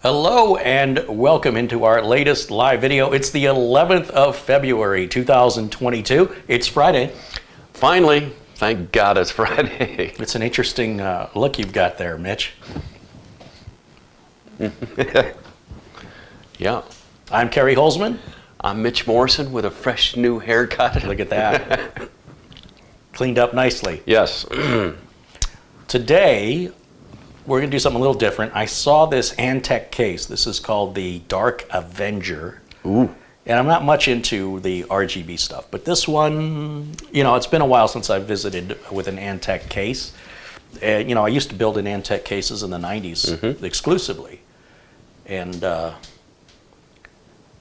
Hello and welcome into our latest live video. It's the 11th of February 2022. It's Friday. Finally, thank God it's Friday. It's an interesting look you've got there, Mitch. Yeah. I'm Kerry Holzman. I'm Mitch Morrison with a fresh new haircut. Look at that. Cleaned up nicely. Yes. Today, we're going to do something a little different. I saw this Antec case. This is called the Dark Avenger. Ooh. And I'm not much into the RGB stuff, but this one, you know, it's been a while since I visited with an Antec case. You know, I used to build in Antec cases in the 90s exclusively. And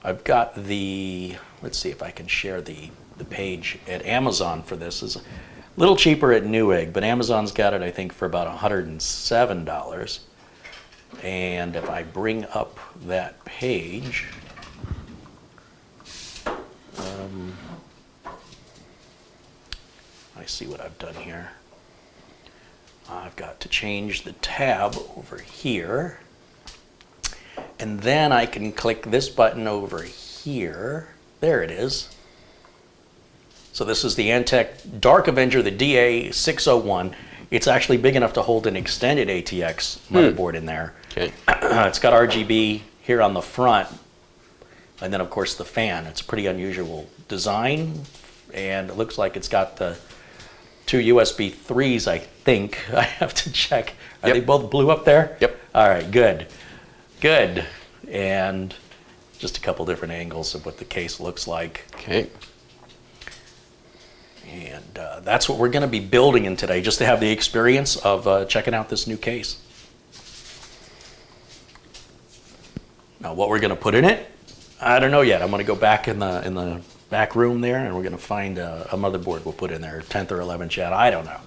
I've got the, let's see if I can share the page at Amazon for this. Is a little cheaper at Newegg, but Amazon's got it, I think, for about $107. And if I bring up that page, I see what I've done here. I've got to change the tab over here. And then I can click this button over here. There it is. So this is the Antec Dark Avenger, the DA601. It's actually big enough to hold an extended ATX motherboard in there. Okay. It's got RGB here on the front, and then of course the fan. It's a pretty unusual design, and it looks like it's got the two USB 3s, I think. I have to check. Are they both blue up there? Yep. All right, good. Good. And just a couple different angles of what the case looks like. Okay. And that's what we're going to be building in today, just to have the experience of checking out this new case. Now, what we're going to put in it, I don't know yet. I'm going to go back in the back room there, and we're going to find a motherboard we'll put in there, 10th or 11th chat. I don't know.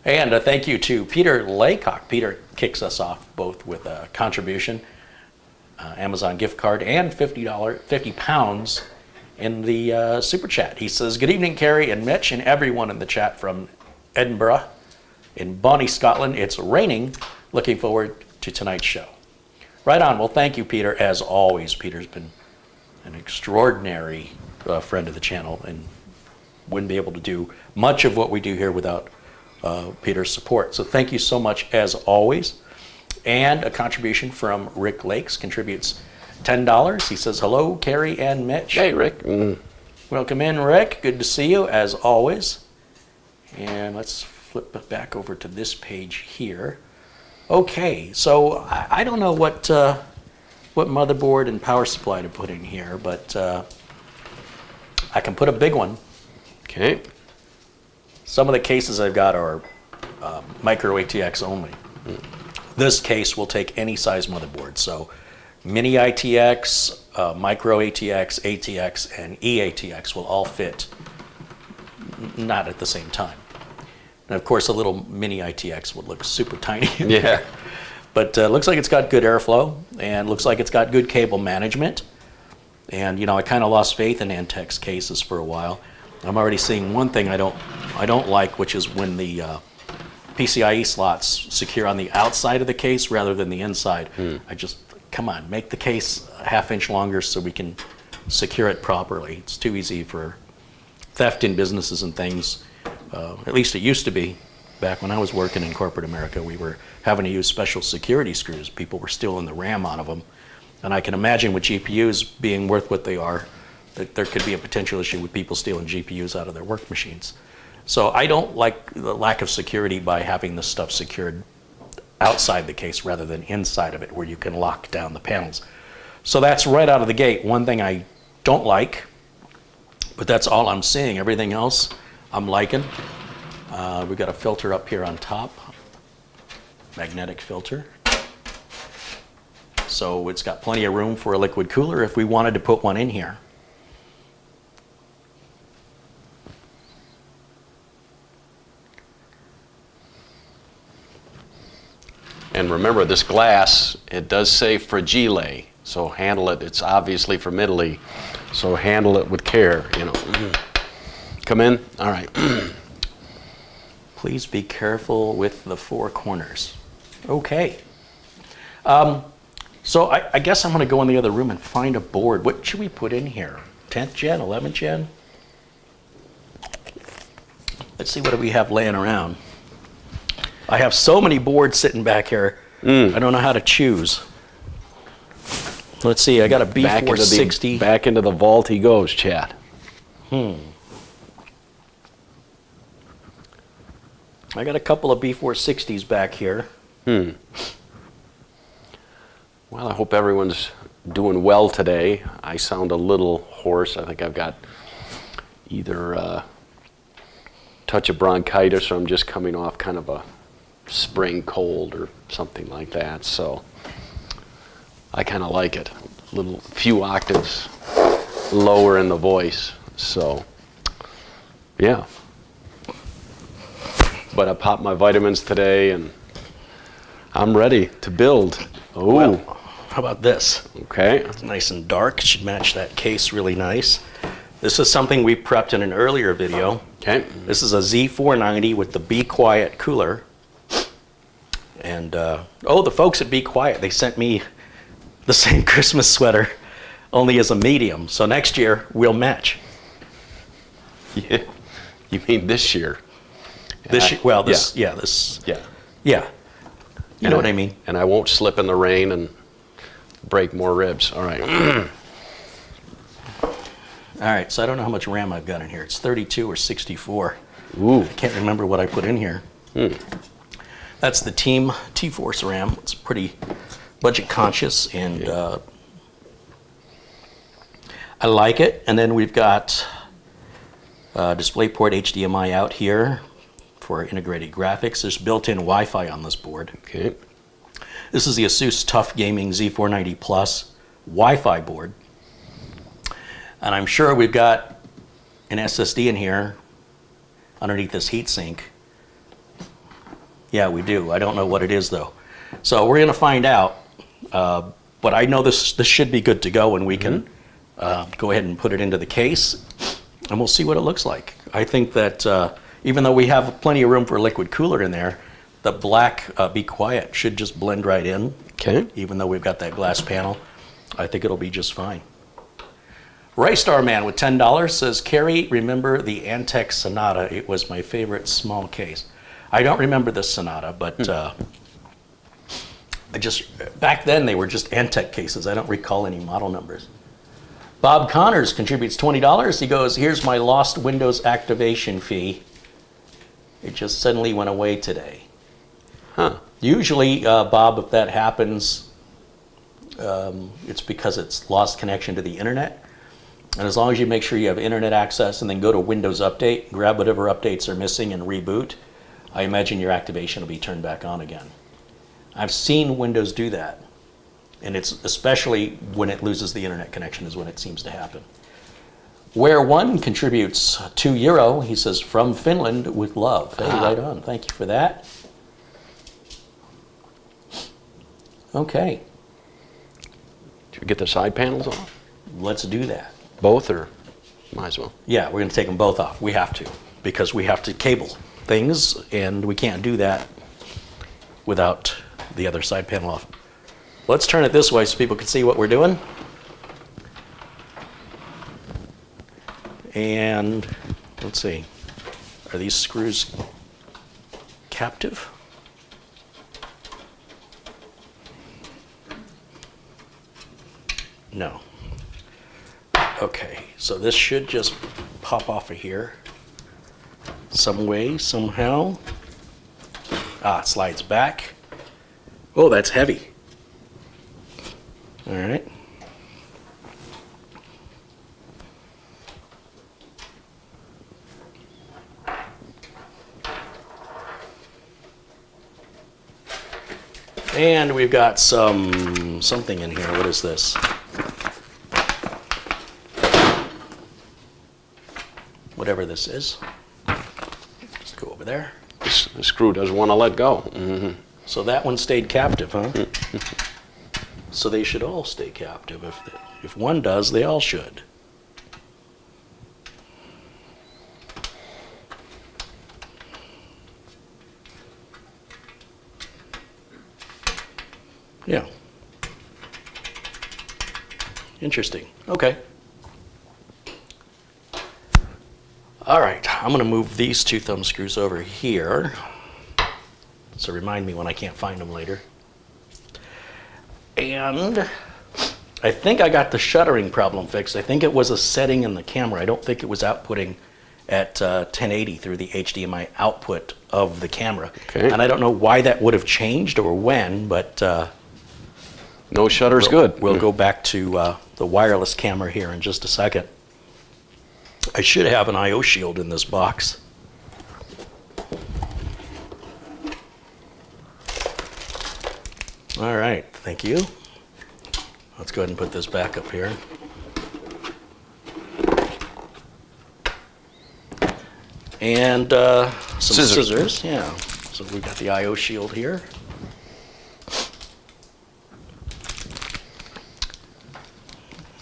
And thank you to Peter Laycock. Peter kicks us off both with a contribution, Amazon gift card, and £50 in the super chat. He says, "Good evening, Kerry and Mitch and everyone in the chat from Edinburgh in Bonnie, Scotland. It's raining. Looking forward to tonight's show." Right on. Well, thank you, Peter. As always, Peter's been an extraordinary friend of the channel and wouldn't be able to do much of what we do here without Peter's support. So thank you so much, as always. And a contribution from Rick Lakes contributes $10. He says, "Hello, Kerry and Mitch." Hey, Rick. Welcome in, Rick. Good to see you, as always. And let's flip it back over to this page here. Okay, so I don't know what motherboard and power supply to put in here, but I can put a big one. Okay. Some of the cases I've got are micro ATX only. This case will take any size motherboard, so mini ATX, micro ATX, ATX, and E-ATX will all fit, not at the same time. And of course, a little mini ATX would look super tiny. Yeah. But looks like it's got good airflow, and looks like it's got good cable management. And you know, I kind of lost faith in Antec's cases for a while. I'm already seeing one thing I don't like, which is when the PCIe slots secure on the outside of the case rather than the inside. I just, come on, make the case a half-inch longer so we can secure it properly. It's too easy for theft in businesses and things. At least it used to be. Back when I was working in corporate America, we were having to use special security screws. People were stealing the RAM out of them. And I can imagine with GPUs being worth what they are, that there could be a potential issue with people stealing GPUs out of their work machines. So I don't like the lack of security by having this stuff secured outside the case rather than inside of it, where you can lock down the panels. So that's right out of the gate one thing I don't like, but that's all I'm seeing. Everything else I'm liking. We've got a filter up here on top, magnetic filter. So it's got plenty of room for a liquid cooler if we wanted to put one in here. And remember, this glass, it does say fragile, so handle it. It's obviously from Italy, so handle it with care, you know. Come in? All right. Please be careful with the four corners. Okay. So I guess I'm going to go in the other room and find a board. What should we put in here? 10th gen, 11th gen? Let's see what we have laying around. I have so many boards sitting back here. I don't know how to choose. Let's see, I got a B460. Back into the vault he goes, Chad. I got a couple of B460s back here. Well, I hope everyone's doing well today. I sound a little hoarse. I think I've got either a touch of bronchitis or I'm just coming off kind of a spring cold or something like that. So I kind of like it. A few octaves lower in the voice. So, yeah. But I popped my vitamins today and I'm ready to build. Oh. Well, how about this? Okay. It's nice and dark. Should match that case really nice. This is something we prepped in an earlier video. Okay. This is a Z490 with the Be Quiet cooler. And, the folks at Be Quiet, they sent me the same Christmas sweater, only as a medium. So next year, we'll match. Yeah. You mean this year? This year, well, this, Yeah. yeah. You know what I mean? And I won't slip in the rain and break more ribs. All right. All right, so I don't know how much RAM I've got in here. It's 32 or 64. Ooh. I can't remember what I put in here. That's the Team T-Force RAM. It's pretty budget conscious, and I like it. And then we've got DisplayPort HDMI out here for integrated graphics. There's built-in Wi-Fi on this board. Okay. This is the Asus TUF Gaming Z490 Plus Wi-Fi board. And I'm sure we've got an SSD in here underneath this heatsink. Yeah, we do. I don't know what it is, though. So we're going to find out. But I know this should be good to go, and we can go ahead and put it into the case, and we'll see what it looks like. I think that even though we have plenty of room for a liquid cooler in there, the black Be Quiet should just blend right in. Okay. Even though we've got that glass panel, I think it'll be just fine. Raystar Man with $10 says, Carrie, remember the Antec Sonata? It was my favorite small case. I don't remember the Sonata, but back then they were just Antec cases. I don't recall any model numbers. Bob Connors contributes $20. He goes, here's my lost Windows activation fee. It just suddenly went away today. Huh. Usually, Bob, if that happens, it's because it's lost connection to the internet. And as long as you make sure you have internet access and then go to Windows Update, grab whatever updates are missing and reboot, I imagine your activation will be turned back on again. I've seen Windows do that. And it's especially when it loses the internet connection is when it seems to happen. Where One contributes €2. He says, from Finland with love. Hey, right on. Thank you for that. Okay. Did you get the side panels off? Let's do that. Both, or might as well? Yeah, we're going to take them both off. We have to, because we have to cable things, and we can't do that without the other side panel off. Let's turn it this way so people can see what we're doing. And let's see, are these screws captive? No. Okay, so this should just pop off of here some way, somehow. Ah, it slides back. Oh, that's heavy. All right. And we've got something in here. What is this? Whatever this is. Just go over there. The screw doesn't want to let go. Mm-hmm. So that one stayed captive, huh? So they should all stay captive. If one does, they all should. Yeah. Interesting. Okay. All right, I'm going to move these two thumb screws over here. So remind me when I can't find them later. And I think I got the shuttering problem fixed. I think it was a setting in the camera. I don't think it was outputting at 1080 through the HDMI output of the camera. Okay. And I don't know why that would have changed or when, but No shutter's good. We'll go back to the wireless camera here in just a second. I should have an I/O shield in this box. All right, thank you. Let's go ahead and put this back up here. And some scissors, yeah. So we got the I/O shield here.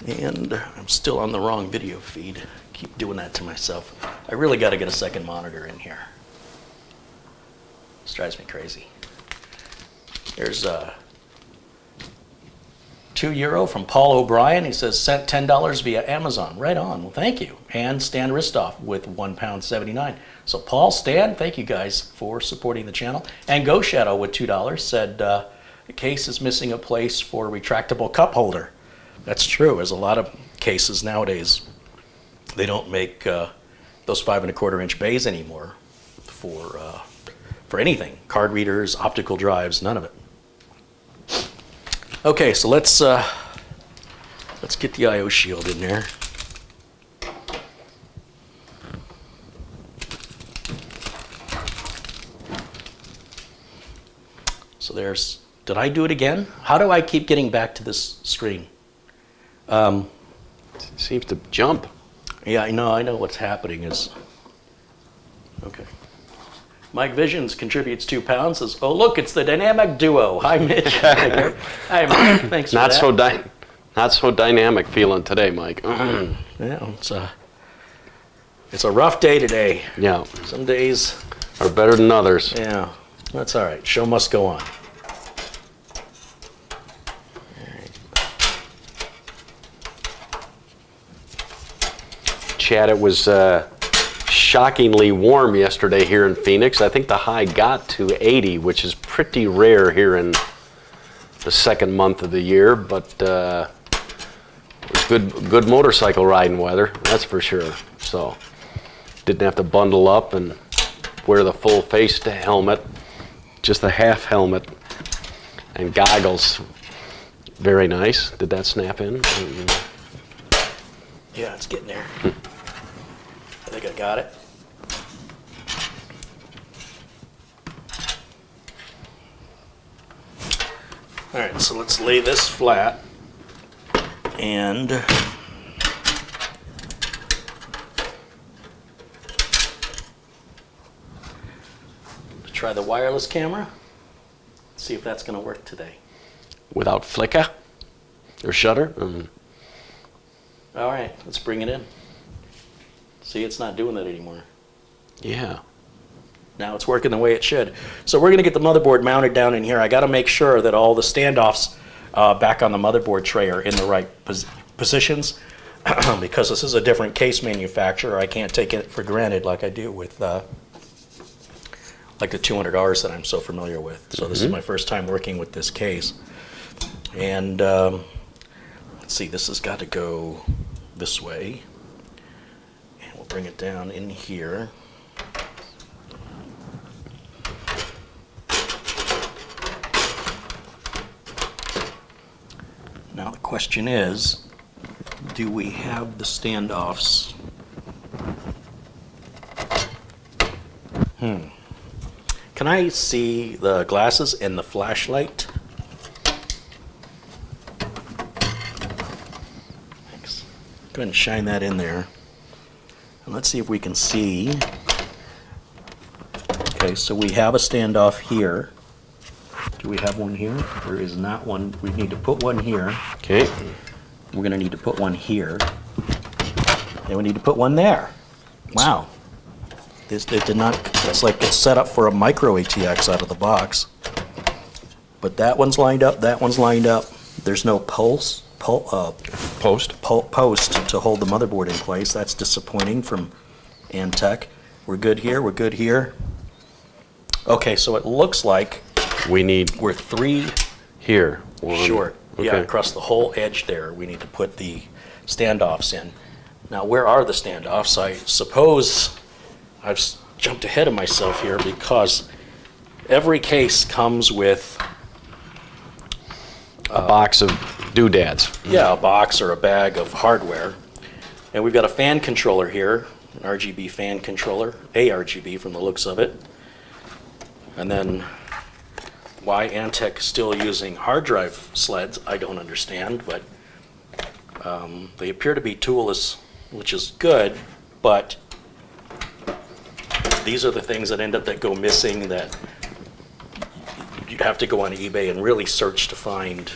And I'm still on the wrong video feed. Keep doing that to myself. I really got to get a second monitor in here. This drives me crazy. There's €2 from Paul O'Brien. He says, sent $10 via Amazon. Right on. Well, thank you. And Stan Ristoff with £1.79. So Paul, Stan, thank you guys for supporting the channel. And Go Shadow with $2 said, the case is missing a place for retractable cup holder. That's true. There's a lot of cases nowadays. They don't make those 5 1/4 inch bays anymore for anything. Card readers, optical drives, none of it. Okay, so let's get the I/O shield in there. So there's. Did I do it again? How do I keep getting back to this screen? Seems to jump. Yeah, I know what's happening is, okay. Mike Visions contributes £2, says, oh look, it's the dynamic duo. Hi Mitch. Hi Mike, thanks for that. Not so dynamic feeling today, Mike. Yeah, it's a rough day today. Yeah. Some days are better than others. Yeah, that's all right. Show must go on. Chad, it was shockingly warm yesterday here in Phoenix. I think the high got to 80, which is pretty rare here in the second month of the year, but it was good motorcycle riding weather, that's for sure. So didn't have to bundle up and wear the full face helmet, just the half helmet and goggles. Very nice. Did that snap in? Yeah, it's getting there. I think I got it. All right, so let's lay this flat and try the wireless camera. See if that's going to work today. Without flicker or shutter? All right, let's bring it in. See, it's not doing that anymore. Yeah. Now it's working the way it should. So we're going to get the motherboard mounted down in here. I got to make sure that all the standoffs back on the motherboard tray are in the right positions because this is a different case manufacturer. I can't take it for granted like I do with like the 200Rs that I'm so familiar with. So this is my first time working with this case. And let's see, this has got to go this way. And we'll bring it down in here. Now the question is, do we have the standoffs? Can I see the glasses and the flashlight? Thanks. Go ahead and shine that in there. And let's see if we can see. Okay, so we have a standoff here. Do we have one here? There is not one. We need to put one here. Okay. We're going to need to put one here. And we need to put one there. Wow. It did not, it's like it's set up for a micro ATX out of the box. But that one's lined up, that one's lined up. There's no pulse Post. post to hold the motherboard in place. That's disappointing from Antec. We're good here, we're good here. Okay, so it looks like We need we're 3 here. One. short. Yeah, Okay. across the whole edge there, we need to put the standoffs in. Now, where are the standoffs? I suppose I've jumped ahead of myself here because every case comes with A box of doodads. yeah, a box or a bag of hardware. And we've got a fan controller here, an RGB fan controller, ARGB from the looks of it. And then why Antec is still using hard drive sleds, I don't understand, but they appear to be toolless, which is good, but these are the things that go missing that you have to go on eBay and really search to find.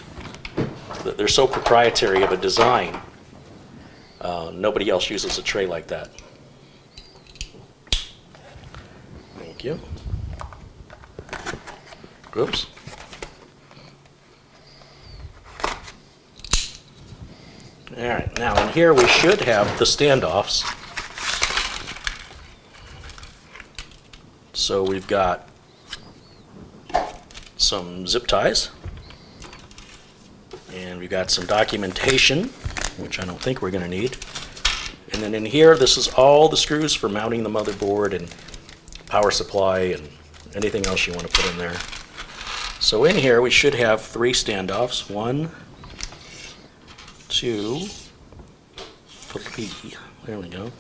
They're so proprietary of a design. Nobody else uses a tray like that. Thank you. Oops. All right, now in here we should have the standoffs. So we've got some zip ties, and we've got some documentation, which I don't think we're going to need. And then in here, this is all the screws for mounting the motherboard and power supply and anything else you want to put in there. So in here, we should have 3 standoffs. 1, 2, 3. There we go.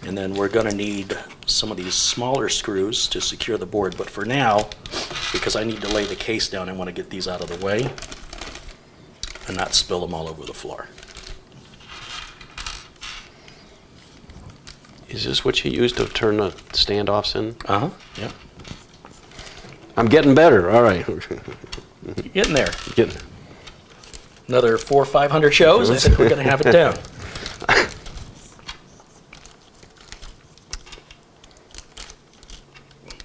And then we're going to need some of these smaller screws to secure the board. But for now, because I need to lay the case down, I want to get these out of the way and not spill them all over the floor. Is this what you use to turn the standoffs in? Uh-huh, yeah. I'm getting better. All right. Getting there. Getting. Another 400 or 500 shows, I think we're going to have it down.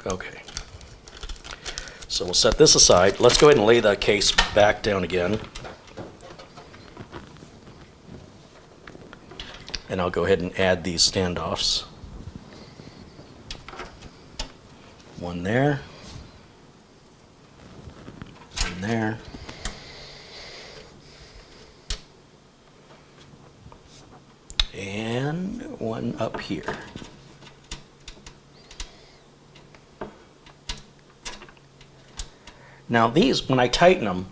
Okay. So we'll set this aside. Let's go ahead and lay the case back down again. And I'll go ahead and add these standoffs. One there. One there. And one up here. Now these, when I tighten them,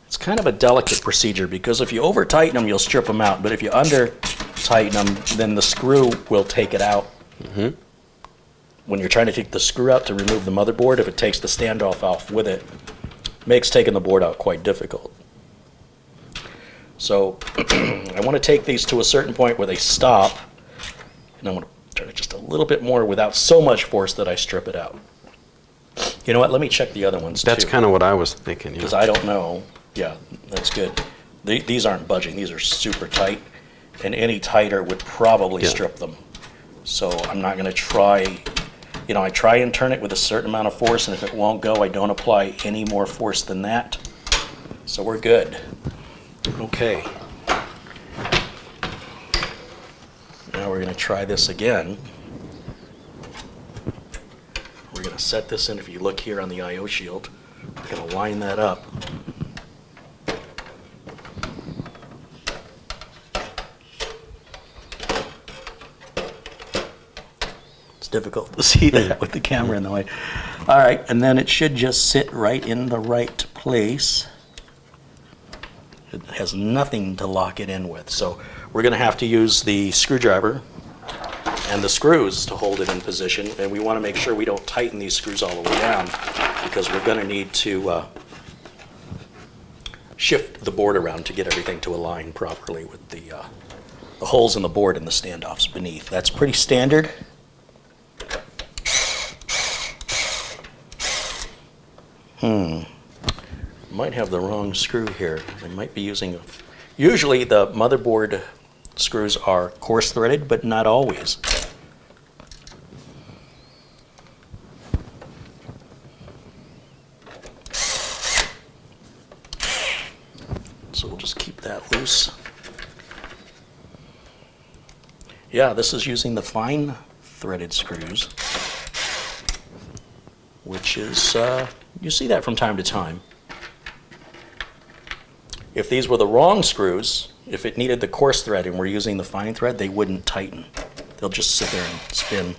it's kind of a delicate procedure because if you over tighten them, you'll strip them out. But if you under tighten them, then the screw will take it out. Mm-hmm. When you're trying to take the screw out to remove the motherboard, if it takes the standoff off with it, makes taking the board out quite difficult. So I want to take these to a certain point where they stop, and I want to turn it just a little bit more without so much force that I strip it out. You know what? Let me check the other ones too. That's kind of what I was thinking. Because Yeah. I don't know. Yeah, that's good. These aren't budging. These are super tight, and any tighter would probably Yeah. strip them. So I'm not going to try. You know, I try and turn it with a certain amount of force, and if it won't go, I don't apply any more force than that. So we're good. Okay. Now we're going to try this again. We're going to set this in. If you look here on the I/O shield, we're going to line that up. It's difficult to see that with the camera in the way. All right, and then it should just sit right in the right place. It has nothing to lock it in with. So we're going to have to use the screwdriver and the screws to hold it in position. And we want to make sure we don't tighten these screws all the way down because we're going to need to shift the board around to get everything to align properly with the holes in the board and the standoffs beneath. That's pretty standard. Might have the wrong screw here. I might be using usually the motherboard screws are coarse threaded, but not always. So we'll just keep that Yeah, this is using the fine threaded screws, which is, you see that from time to time. If these were the wrong screws, if it needed the coarse thread and we're using the fine thread, they wouldn't tighten. They'll just sit there and spin.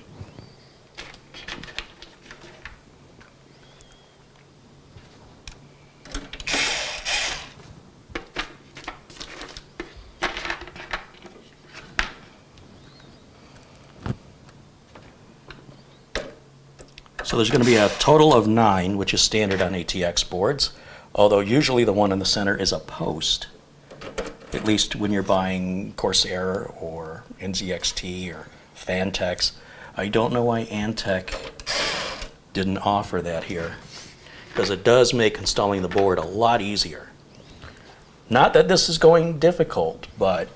So there's going to be a total of 9, which is standard on ATX boards, although usually the one in the center is a post, at least when you're buying Corsair or NZXT or Fantex. I don't know why Antec didn't offer that here, because it does make installing the board a lot easier. Not that this is going difficult, but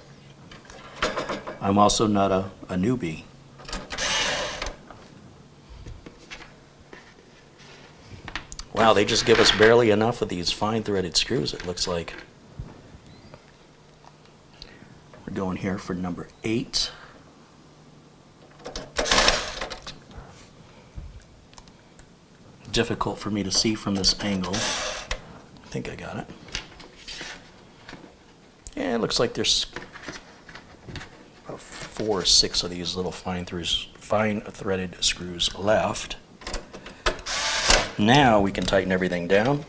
I'm also not a newbie. Wow, they just give us barely enough of these fine threaded screws, it looks like. We're going here for number 8. Difficult for me to see from this angle. I think I got it. Yeah, it looks like there's about 4 or 6 of these little fine threaded screws left. Now we can tighten everything down.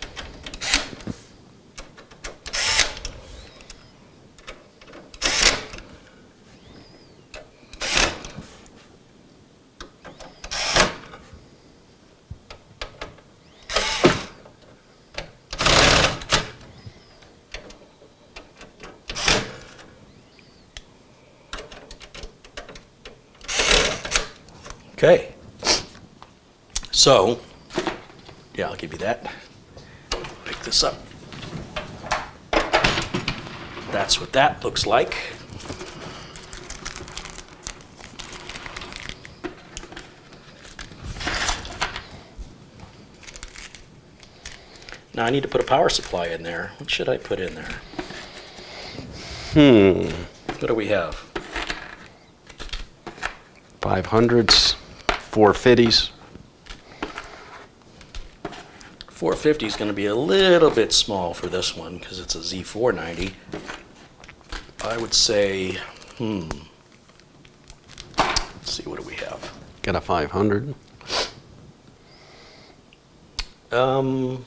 Okay, so, yeah, I'll give you that. Pick this up. That's what that looks like. Now I need to put a power supply in there. What should I put in there? What do we have? 500s, 450s. 450 is going to be a little bit small for this one because it's a Z490. I would say, let's see, what do we have? Got a 500. Let me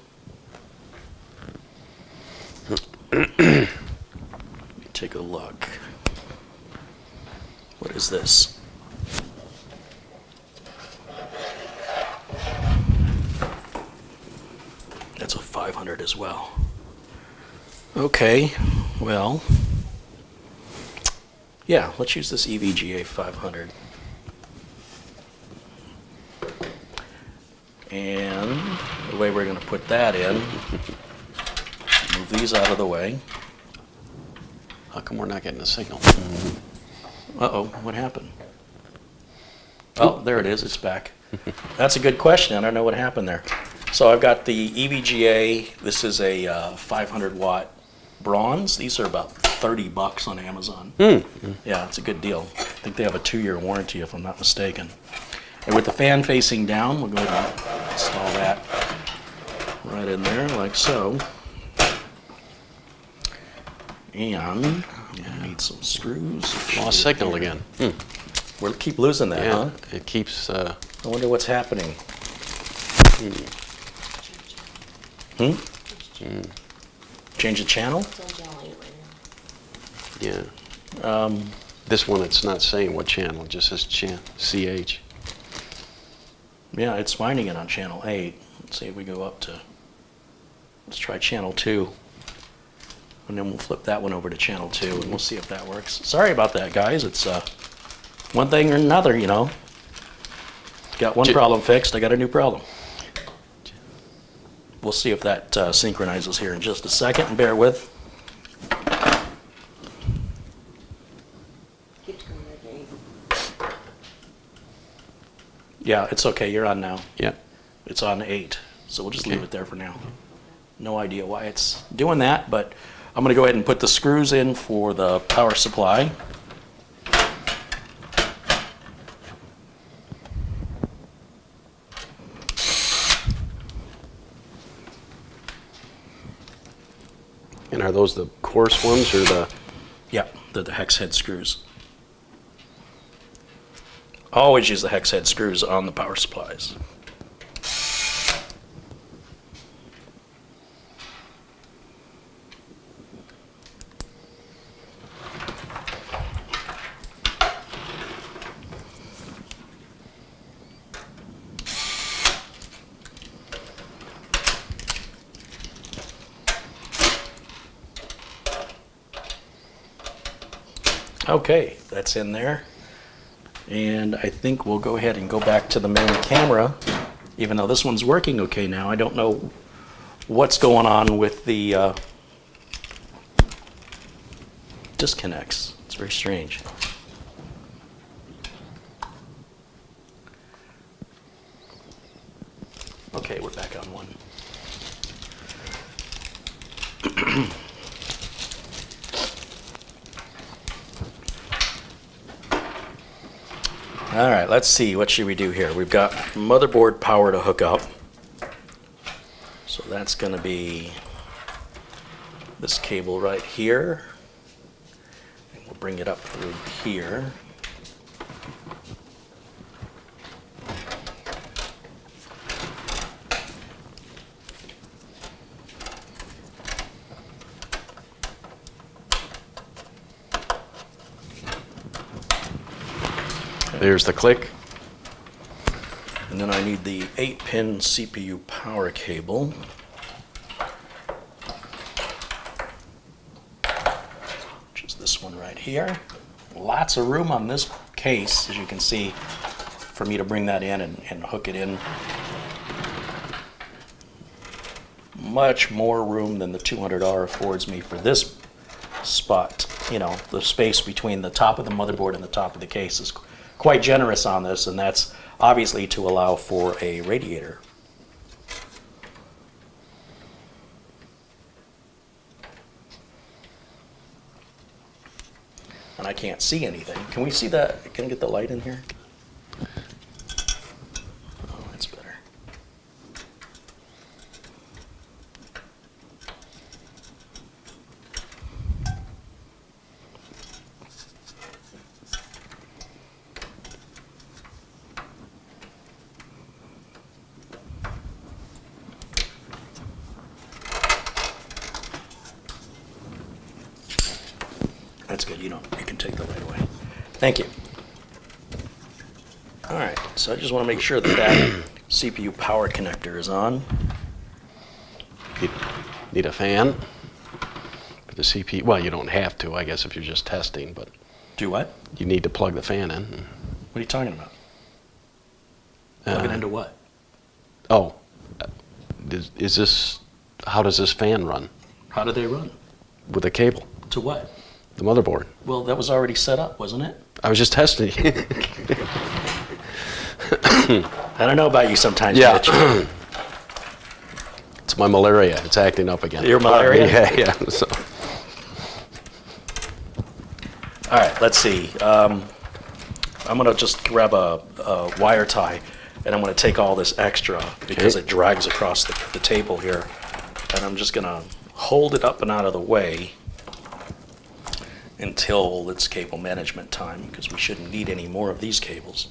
take a look. What is this? That's a 500 as well. Okay, well, yeah, let's use this EVGA 500. And the way we're going to put that in, move these out of the way. How come we're not getting a signal? Uh-oh, what happened? Oh, there it is, it's back. That's a good question, I don't know what happened there. So I've got the EVGA, this is a 500 watt bronze. These are about $30 on Amazon. Yeah, it's a good deal. I think they have a 2-year warranty if I'm not mistaken. And with the fan facing down, we'll go ahead and install that right in there like so. And I need some screws. Lost signal again. We'll keep losing that, Yeah, huh? it keeps. I wonder what's happening. Change the channel? Yeah. This one, it's not saying what channel, it just says CH. Yeah, it's finding it on channel 8. Let's see if we go up to, let's try channel 2. And then we'll flip that one over to channel 2 and we'll see if that works. Sorry about that, guys. It's one thing or another, you know. Got one problem fixed, I got a new problem. We'll see if that synchronizes here in just a second, and bear with. Yeah, it's okay, you're on now. Yeah. It's on 8, so we'll just leave it there for now. No idea why it's doing that, but I'm going to go ahead and put the screws in for the power supply. Are those the coarse ones or the? Yeah, the hex head screws. Always use the hex head screws on the power supplies. Okay, that's in there. And I think we'll go ahead and go back to the main camera. Even though this one's working okay now, I don't know what's going on with the disconnects. It's very strange. Okay, we're back on one. All right, let's see. What should we do here? We've got motherboard power to hook up. So that's going to be this cable right here. And we'll bring it up through here. There's the click. And then I need the 8-pin CPU power cable. Which is this one right here. Lots of room on this case, as you can see, for me to bring that in and hook it in. Much more room than the $200 affords me for this spot. You know, the space between the top of the motherboard and the top of the case is quite generous on this, and that's obviously to allow for a radiator. And I can't see anything. Can we see that? Can I get the light in here? Oh, that's better. That's good. You can take the light away. Thank you. All right. So I just want to make sure that CPU power connector is on. Need a fan for the CPU. Well, you don't have to, I guess, if you're just testing, but Do what? you need to plug the fan in. What are you talking about? Plug it into what? Oh, is this? How does this fan run? How do they run? With a cable. To what? The motherboard. Well, that was already set up, wasn't it? I was just testing. I don't know about you sometimes, Yeah. Mitch. It's my malaria. It's acting up again. Your malaria? Yeah. So. All right, let's see. I'm going to just grab a wire tie, and I'm going to take all this extra because it drags across the table here. And I'm just going to hold it up and out of the way until it's cable management time, because we shouldn't need any more of these cables.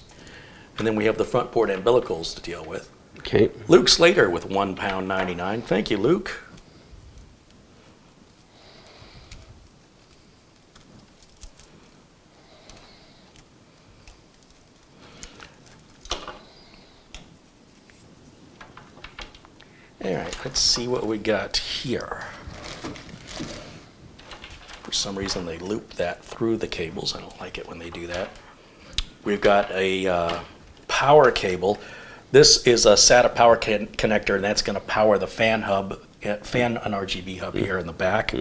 And then we have the front board umbilicals to deal with. Okay. Luke Slater with £1.99. Thank you, Luke. All right, let's see what we got here. For some reason, they loop that through the cables. I don't like it when they do that. We've got a power cable. This is a SATA power connector, and that's going to power the fan hub, fan and RGB hub here in the back.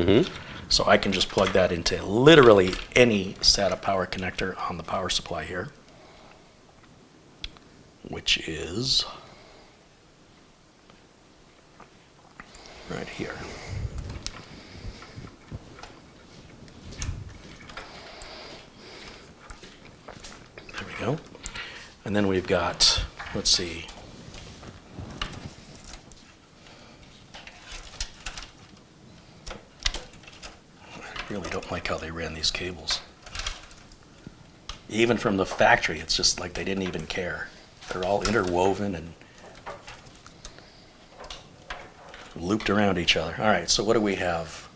So I can just plug that into literally any SATA power connector on the power supply here, which is right here. There we go. And then we've got, let's see, really don't like how they ran these cables. Even from the factory, it's just like they didn't even care. They're all interwoven and looped around each other. All right, so what do we have?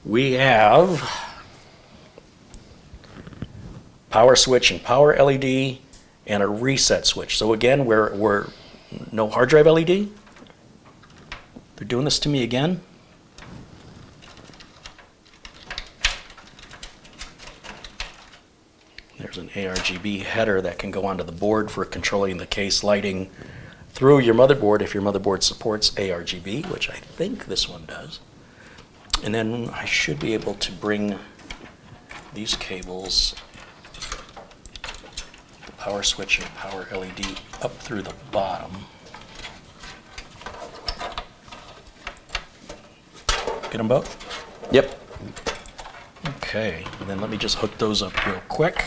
We have power switch and power LED and a reset switch. So again, we're no hard drive LED. They're doing this to me again. There's an ARGB header that can go onto the board for controlling the case lighting through your motherboard if your motherboard supports ARGB, which I think this one does. And then I should be able to bring these cables, the power switch and power LED, up through the bottom. Get them both? Yep. Okay, and then let me just hook those up real quick.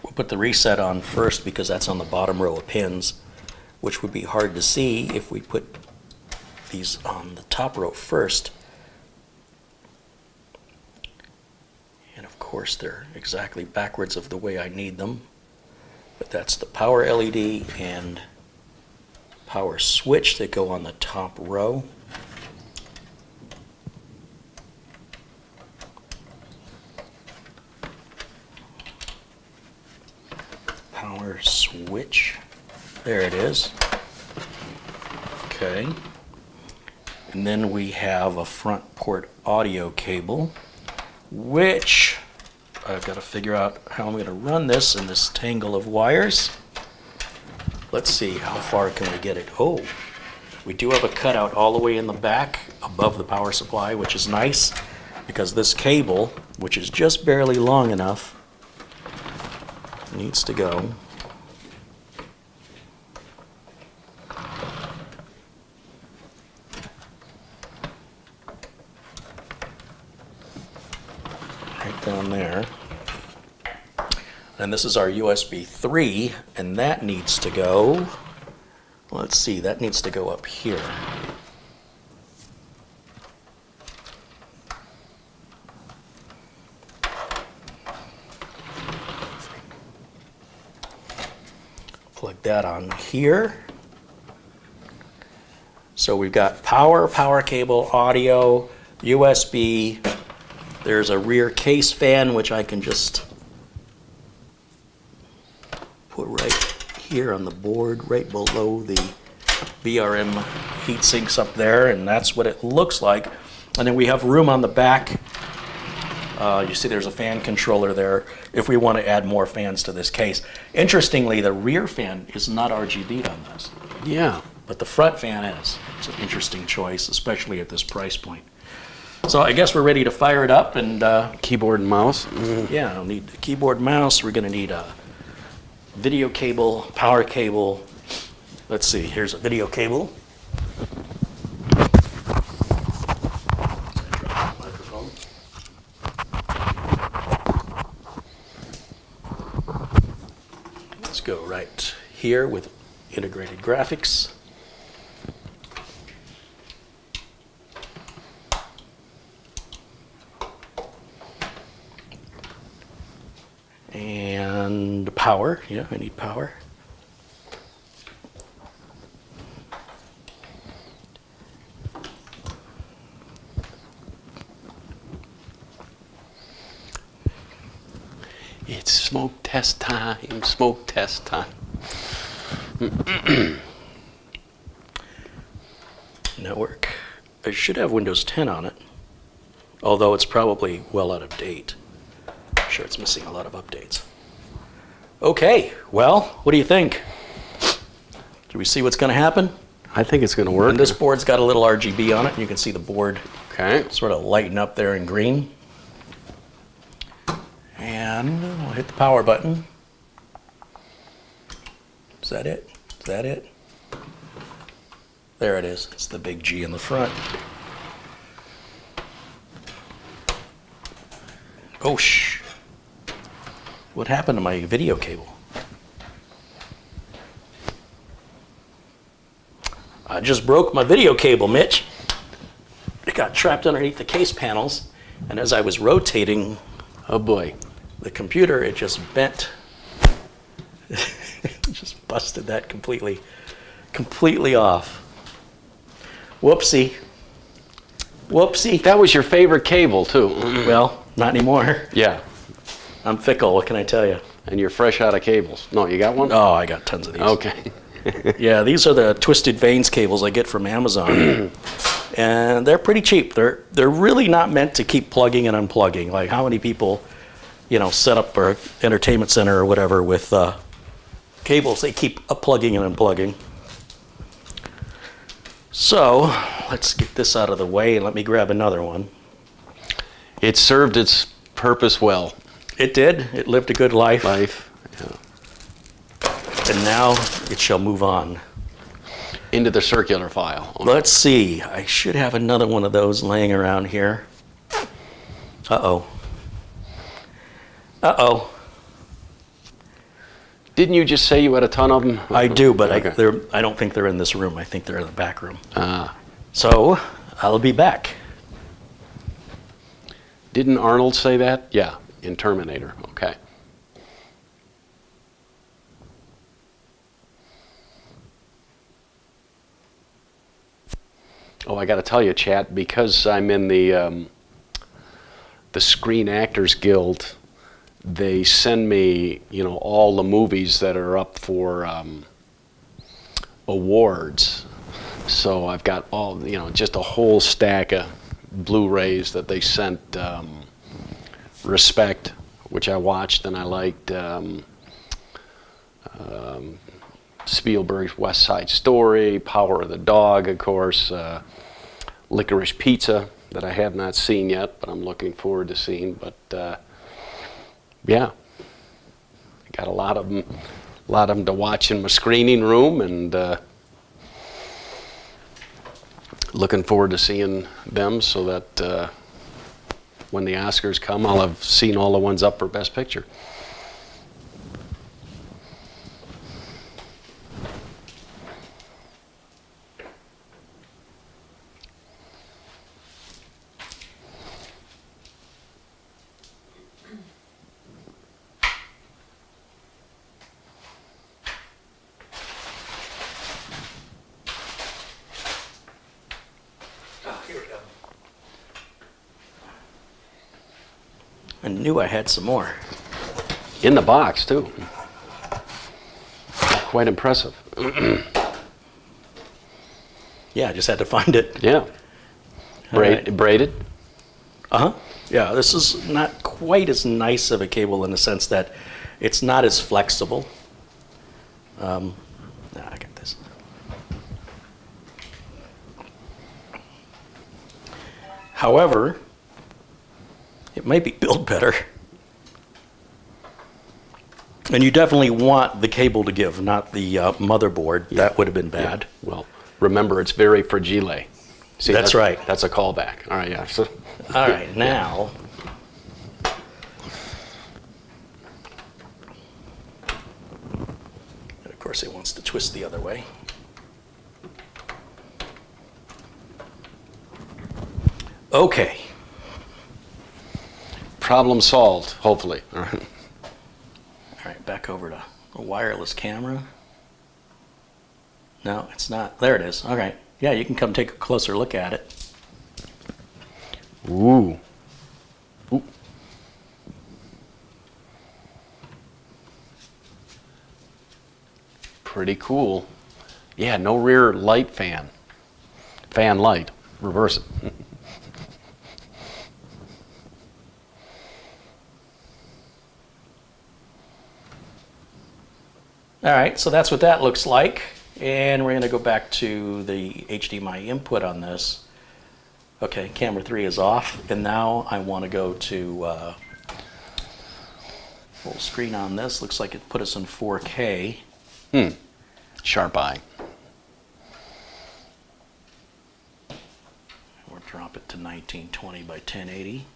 We'll put the reset on first because that's on the bottom row of pins, which would be hard to see if we put these on the top row first. And of course they're exactly backwards of the way I need them. But that's the power LED and power switch that go on the top row. Power switch. There it is. Okay. And then we have a front port audio cable, which I've got to figure out how I'm going to run this in this tangle of wires. Let's see, how far can we get it? Oh, we do have a cutout all the way in the back above the power supply, which is nice because this cable, which is just barely long enough, needs to go right down there. And this is our USB 3, and that needs to go, let's see, that needs to go up here. Plug that on here. So we've got power cable, audio, USB. There's a rear case fan, which I can just put right here on the board, right below the VRM heat sinks up there, and that's what it looks like. And then we have room on the back. You see there's a fan controller there if we want to add more fans to this case. Interestingly, the rear fan is not RGB'd on this. Yeah. But the front fan is. It's an interesting choice, especially at this price point. So I guess we're ready to fire it up and Keyboard and mouse. yeah, I'll need the keyboard, mouse. We're going to need a video cable, power cable. Let's see, here's a video cable. Microphone. Let's go right here with integrated graphics. And power, yeah, I need power. It's smoke test time, smoke test time. Network. I should have Windows 10 on it, although it's probably well out of date. I'm sure it's missing a lot of updates. Okay, well, what do you think? Do we see what's going to happen? I think it's going to work. And this board's got a little RGB on it, and you can see the board Okay. sort of lighten up there in green. And we'll hit the power button. Is that it? Is that it? There it is. It's the big G in the front. Oh, shh. What happened to my video cable? I just broke my video cable, Mitch. It got trapped underneath the case panels, and as I was rotating Oh boy. the computer, it just bent. Just busted that completely off. Whoopsie. Whoopsie. That was your favorite cable too. Well, not anymore. Yeah. I'm fickle, what can I tell you? And you're fresh out of cables. No, you got one? Oh, I got tons of these. Okay. Yeah, these are the twisted vanes cables I get from Amazon. And they're pretty cheap. They're really not meant to keep plugging and unplugging. Like how many people, set up for entertainment center or whatever with cables they keep plugging and unplugging. So let's get this out of the way and let me grab another one. It served its purpose well. It did. It lived a good life. Yeah. And now it shall move on. Into the circular file. Let's see. I should have another one of those laying around here. Uh-oh. Uh-oh. Didn't you just say you had a ton of them? I do, but Okay. I don't think they're in this room. I think they're in the back room. Ah. So I'll be back. Didn't Arnold say that? Yeah, in Terminator. Okay. Oh, I got to tell you, chat, because I'm in the Screen Actors Guild. They send me, all the movies that are up for awards. So I've got all, just a whole stack of Blu-rays that they sent. Respect, which I watched and I liked. Spielberg's West Side Story, Power of the Dog, of course. Licorice Pizza, that I have not seen yet, but I'm looking forward to seeing. But yeah, I got a lot of them to watch in my screening room, and looking forward to seeing them so that when the Oscars come, I'll have seen all the ones up for Best Picture. I knew I had some more. In the box, too. Quite impressive. Yeah, I just had to find it. Yeah. All right. Braided? Uh-huh. Yeah, this is not quite as nice of a cable in the sense that it's not as flexible. I got this. However, it might be built better. And you definitely want the cable to give, not the motherboard. Yeah. That would have been bad. Yeah. Well, remember, it's very fragile. See, that's right. That's a callback. All right, yeah. So, all right, now. And of course, it wants to twist the other way. Okay. Problem solved, hopefully. All right. All right, back over to a wireless camera. No, it's not. There it is. All right. Yeah, you can come take a closer look at it. Ooh. Ooh. Pretty cool. Yeah, no rear light fan. Fan light. Reverse it. All right, so that's what that looks like. And we're going to go back to the HDMI input on this. Okay, camera 3 is off. And now I want to go to full screen on this. Looks like it put us in 4K. Sharp eye. We'll drop it to 1920 by 1080.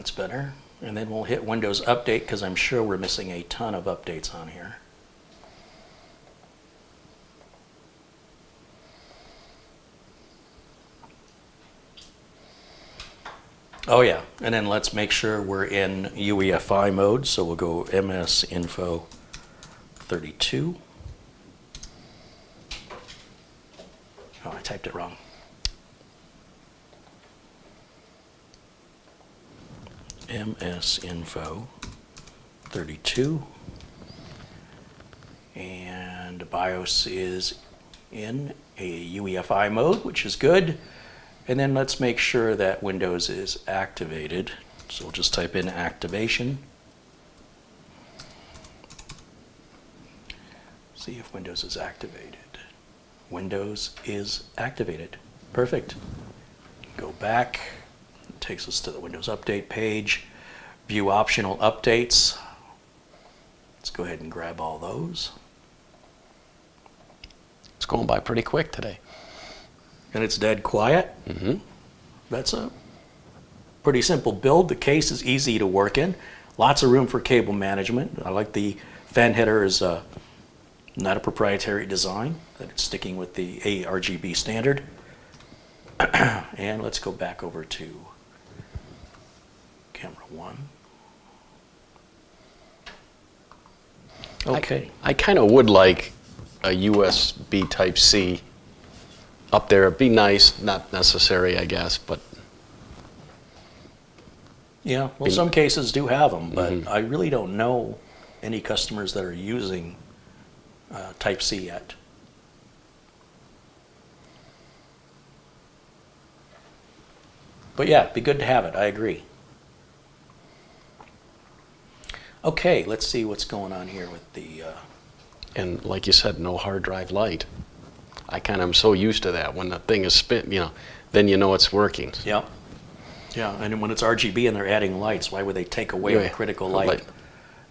That's better. And then we'll hit Windows Update because I'm sure we're missing a ton of updates on here. Oh yeah, and then let's make sure we're in UEFI mode. So we'll go MS Info 32. Oh, I typed it wrong. MS Info 32. And BIOS is in a UEFI mode, which is good. And then let's make sure that Windows is activated. So we'll just type in activation. See if Windows is activated. Windows is activated. Perfect. Go back. It takes us to the Windows Update page. View optional updates. Let's go ahead and grab all those. It's going by pretty quick today. And it's dead quiet. Mm-hmm. That's a pretty simple build. The case is easy to work in. Lots of room for cable management. I like the fan header is not a proprietary design, that it's sticking with the ARGB standard. And let's go back over to camera 1. Okay. I kind of would like a USB Type-C up there. It'd be nice, not necessary, I guess, but Yeah, well, some cases do have them, but I really don't know any customers that are using Type-C yet. But yeah, it'd be good to have it. I agree. Okay, let's see what's going on here with the... and like you said, no hard drive light. I kind of am so used to that. When the thing is spin, then you know it's working. Yeah. Yeah, and when it's RGB and they're adding lights, why would they take away a critical light?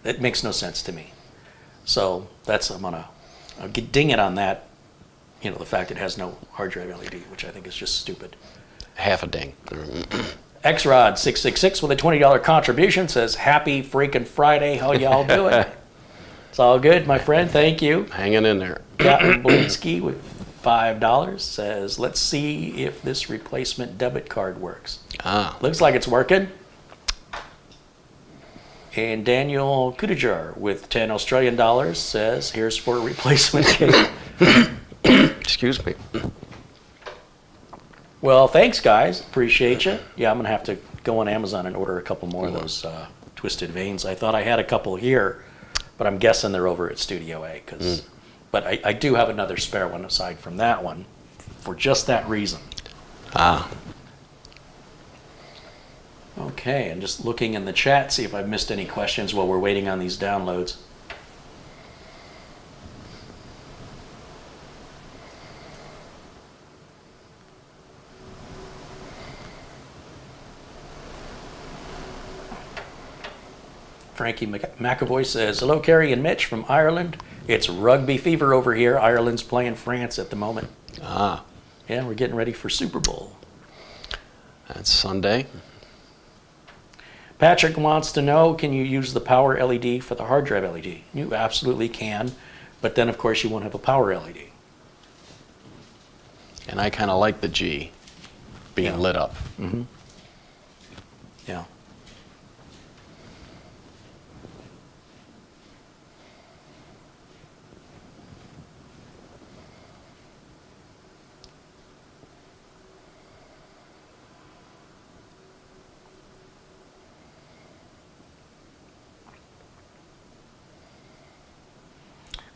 That makes no sense to me. So that's, I'll ding it on that, the fact it has no hard drive LED, which I think is just stupid. Half a ding. XRod666 with a $20 contribution says, happy freaking Friday, how y'all doing? It's all good, my friend, thank you. Hanging in there. Captain Blinsky with $5 says, let's see if this replacement debit card works. Looks like it's working. And Daniel Kudajar with 10 Australian dollars says, here's for a replacement cable. Excuse me. Well, thanks, guys. Appreciate you. Yeah, I'm going to have to go on Amazon and order a couple more of those twisted vanes. I thought I had a couple here, but I'm guessing they're over at Studio A. But I do have another spare one aside from that one for just that reason. Okay, and just looking in the chat, see if I've missed any questions while we're waiting on these downloads. Frankie McAvoy says, hello, Kerry and Mitch from Ireland. It's rugby fever over here. Ireland's playing France at the moment. Yeah, we're getting ready for Super Bowl. That's Sunday. Patrick wants to know, can you use the power LED for the hard drive LED? You absolutely can, but then, of course, you won't have a power LED. And I kind of like the G being lit up. Mm-hmm. Yeah.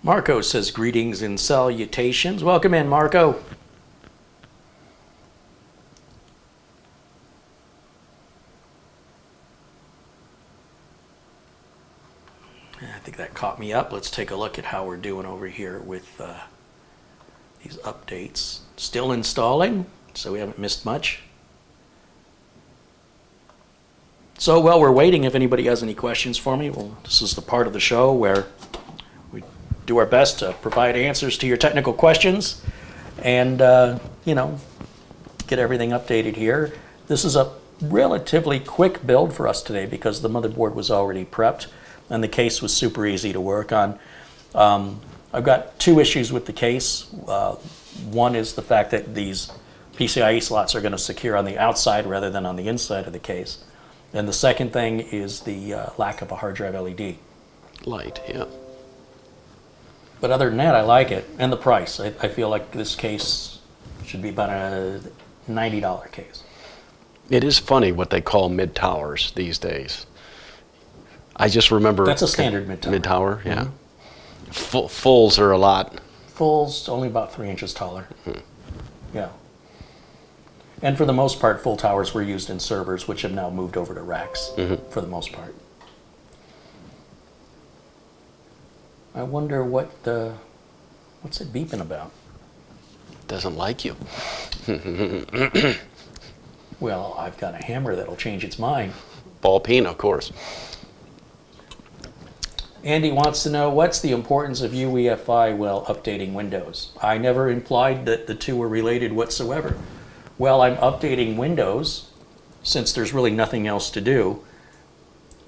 Marco says, greetings and salutations. Welcome in, Marco. I think that caught me up. Let's take a look at how we're doing over here with these updates. Still installing, so we haven't missed much. So while we're waiting, if anybody has any questions for me, well, this is the part of the show where we do our best to provide answers to your technical questions and, get everything updated here. This is a relatively quick build for us today because the motherboard was already prepped and the case was super easy to work on. I've got two issues with the case. One is the fact that these PCIe slots are going to secure on the outside rather than on the inside of the case. And the second thing is the lack of a hard drive LED. Light, yeah. But other than that, I like it. And the price. I feel like this case should be about a $90 case. It is funny what they call mid-towers these days. I just remember... That's a standard mid-tower. Mid-tower, yeah. Fulls are a lot. Full's only about 3 inches taller. Yeah. And for the most part, full towers were used in servers, which have now moved over to racks for the most part. I wonder what's it beeping about? Doesn't like you. Well, I've got a hammer that'll change its mind. Ball peen, of course. Andy wants to know, what's the importance of UEFI while updating Windows? I never implied that the two were related whatsoever. Well, I'm updating Windows, since there's really nothing else to do,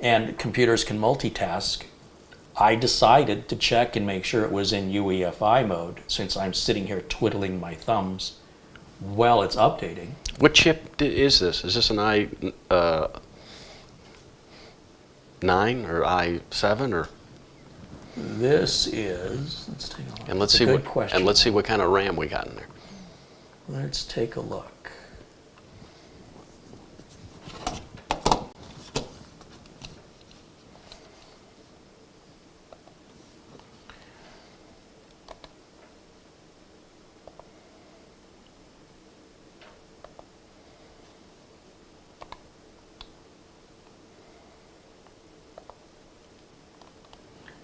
and computers can multitask. I decided to check and make sure it was in UEFI mode, since I'm sitting here twiddling my thumbs while it's updating. What chip is this? Is this an i9 or i7 or? This is, let's take a look. And let's That's see a good what question. and let's see what kind of RAM we got in there. Let's take a look.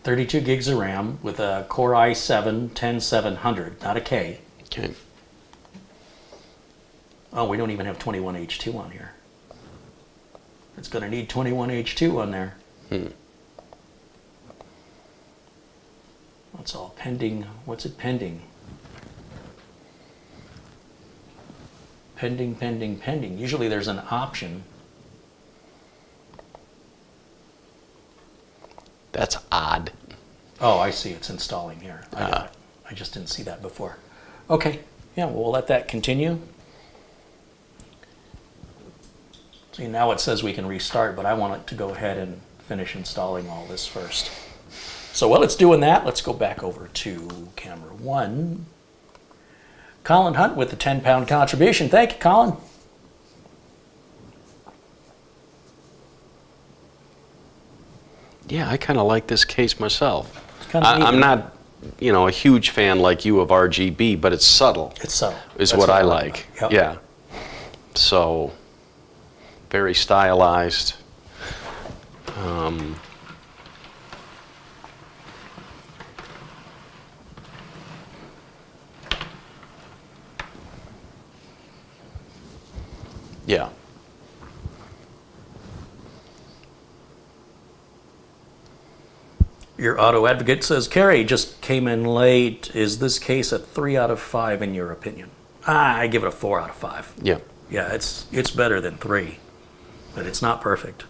.32 gigs of RAM with a Core i7 10700, not a K. Okay. Oh, we don't even have 21H2 on here. It's going to need 21H2 on there. That's all pending. What's it pending? Pending, pending, pending. Usually there's an option. That's odd. Oh, I see. It's installing here. I got it. I just didn't see that before. Okay. Yeah, we'll let that continue. See, now it says we can restart, but I want it to go ahead and finish installing all this first. So while it's doing that, let's go back over to camera 1. Colin Hunt with the 10-pound contribution. Thank you, Colin. Yeah, I kind of like this case myself. It's kind of neat. I'm not, a huge fan like you of RGB, but it's subtle. It's subtle. Is That's what I like. Yep. Yeah. So, very stylized. Yeah. Your auto advocate says, Carrie just came in late. Is this case a 3 out of 5 in your opinion? I give it a 4 out of 5. Yeah. Yeah, it's better than 3, but it's not perfect.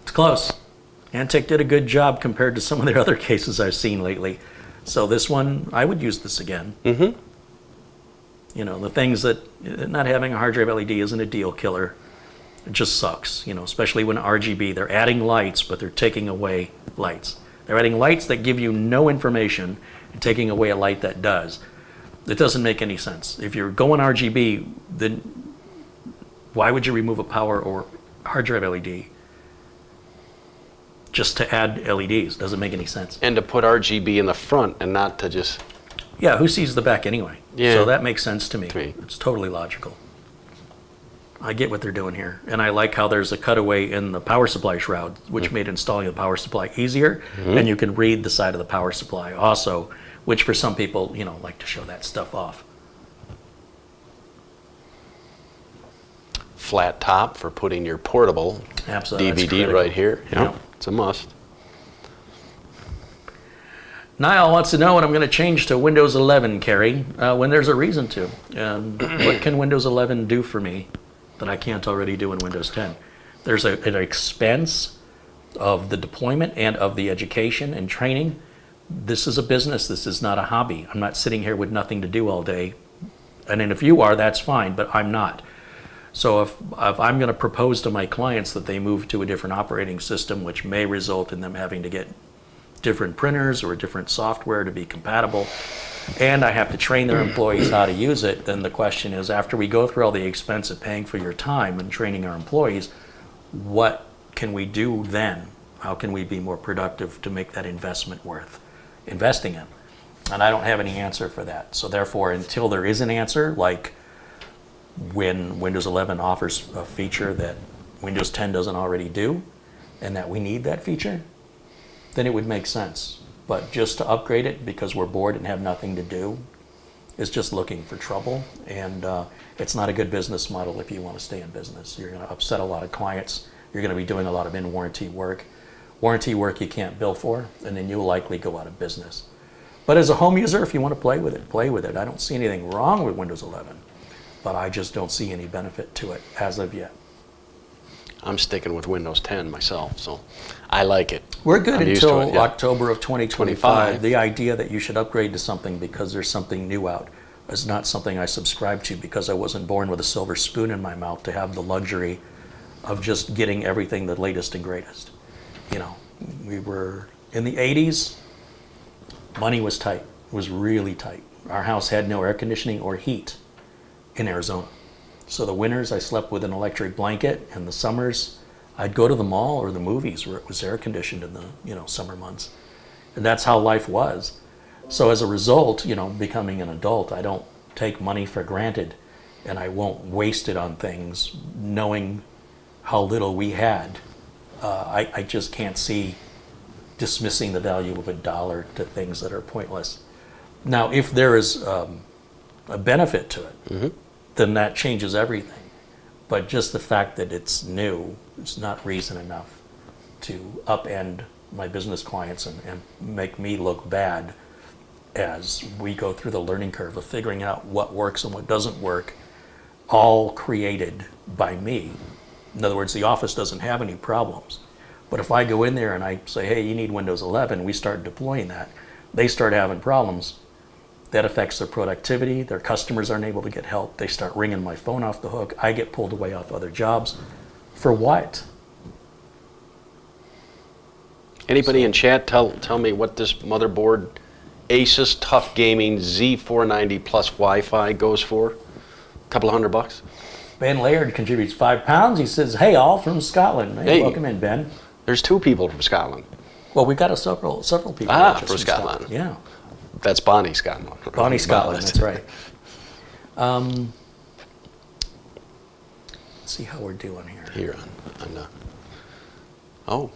It's close. Antec did a good job compared to some of their other cases I've seen lately. So this one, I would use this again. Mm-hmm. The things that not having a hard drive LED isn't a deal killer. It just sucks, especially when RGB, they're adding lights, but they're taking away lights. They're adding lights that give you no information and taking away a light that does. It doesn't make any sense. If you're going RGB, then why would you remove a power or hard drive LED just to add LEDs? Doesn't make any sense. And to put RGB in the front and not to just... Yeah, who sees the back anyway? Yeah. So that makes sense to me. It's totally logical. I get what they're doing here. And I like how there's a cutaway in the power supply shroud, which made installing the power supply easier. And you can read the side of the power supply also, which for some people, like to show that stuff off. Flat top for putting your portable Absolutely. DVD right here. Yeah. It's a must. Niall wants to know when I'm going to change to Windows 11, Carrie, when there's a reason to. What can Windows 11 do for me that I can't already do in Windows 10. There's an expense of the deployment and of the education and training. This is a business. This is not a hobby. I'm not sitting here with nothing to do all day. And then if you are, that's fine, but I'm not. So if I'm going to propose to my clients that they move to a different operating system, which may result in them having to get different printers or a different software to be compatible, and I have to train their employees how to use it, then the question is, after we go through all the expense of paying for your time and training our employees, what can we do then? How can we be more productive to make that investment worth investing in? And I don't have any answer for that. So therefore, until there is an answer, like when Windows 11 offers a feature that Windows 10 doesn't already do, and that we need that feature, then it would make sense. But just to upgrade it because we're bored and have nothing to do is just looking for trouble. And it's not a good business model if you want to stay in business. You're going to upset a lot of clients. You're going to be doing a lot of in-warranty work. Warranty work you can't bill for, and then you'll likely go out of business. But as a home user, if you want to play with it, play with it. I don't see anything wrong with Windows 11, but I just don't see any benefit to it as of yet. I'm sticking with Windows 10 myself, so I like it. We're good I'm used to until it, yeah. October of 2025. 25. The idea that you should upgrade to something because there's something new out is not something I subscribe to, because I wasn't born with a silver spoon in my mouth to have the luxury of just getting everything the latest and greatest. You know, we were in the 80s, money was tight. It was really tight. Our house had no air conditioning or heat in Arizona. So the winters I slept with an electric blanket, and the summers I'd go to the mall or the movies where it was air conditioned in the summer months. And that's how life was. So as a result, becoming an adult, I don't take money for granted, and I won't waste it on things knowing how little we had. I just can't see dismissing the value of $1 to things that are pointless. Now, if there is a benefit to it, then that changes everything. But just the fact that it's new, it's not reason enough to upend my business clients and make me look bad as we go through the learning curve of figuring out what works and what doesn't work, all created by me. In other words, the office doesn't have any problems. But if I go in there and I say, hey, you need Windows 11, we start deploying that, they start having problems. That affects their productivity. Their customers aren't able to get help. They start ringing my phone off the hook. I get pulled away off other jobs. For what? Anybody in chat, tell me what this motherboard Asus Tough Gaming Z490 plus Wi-Fi goes for? A couple of $100? Ben Laird contributes £5. He says, hey, all from Scotland. Hey, welcome in, Ben. There's 2 people from Scotland. Well, we've got several people. From Scotland. Yeah. That's Bonnie Scotland. Bonnie Scotland, that's right. Let's see how we're doing here. Here on oh.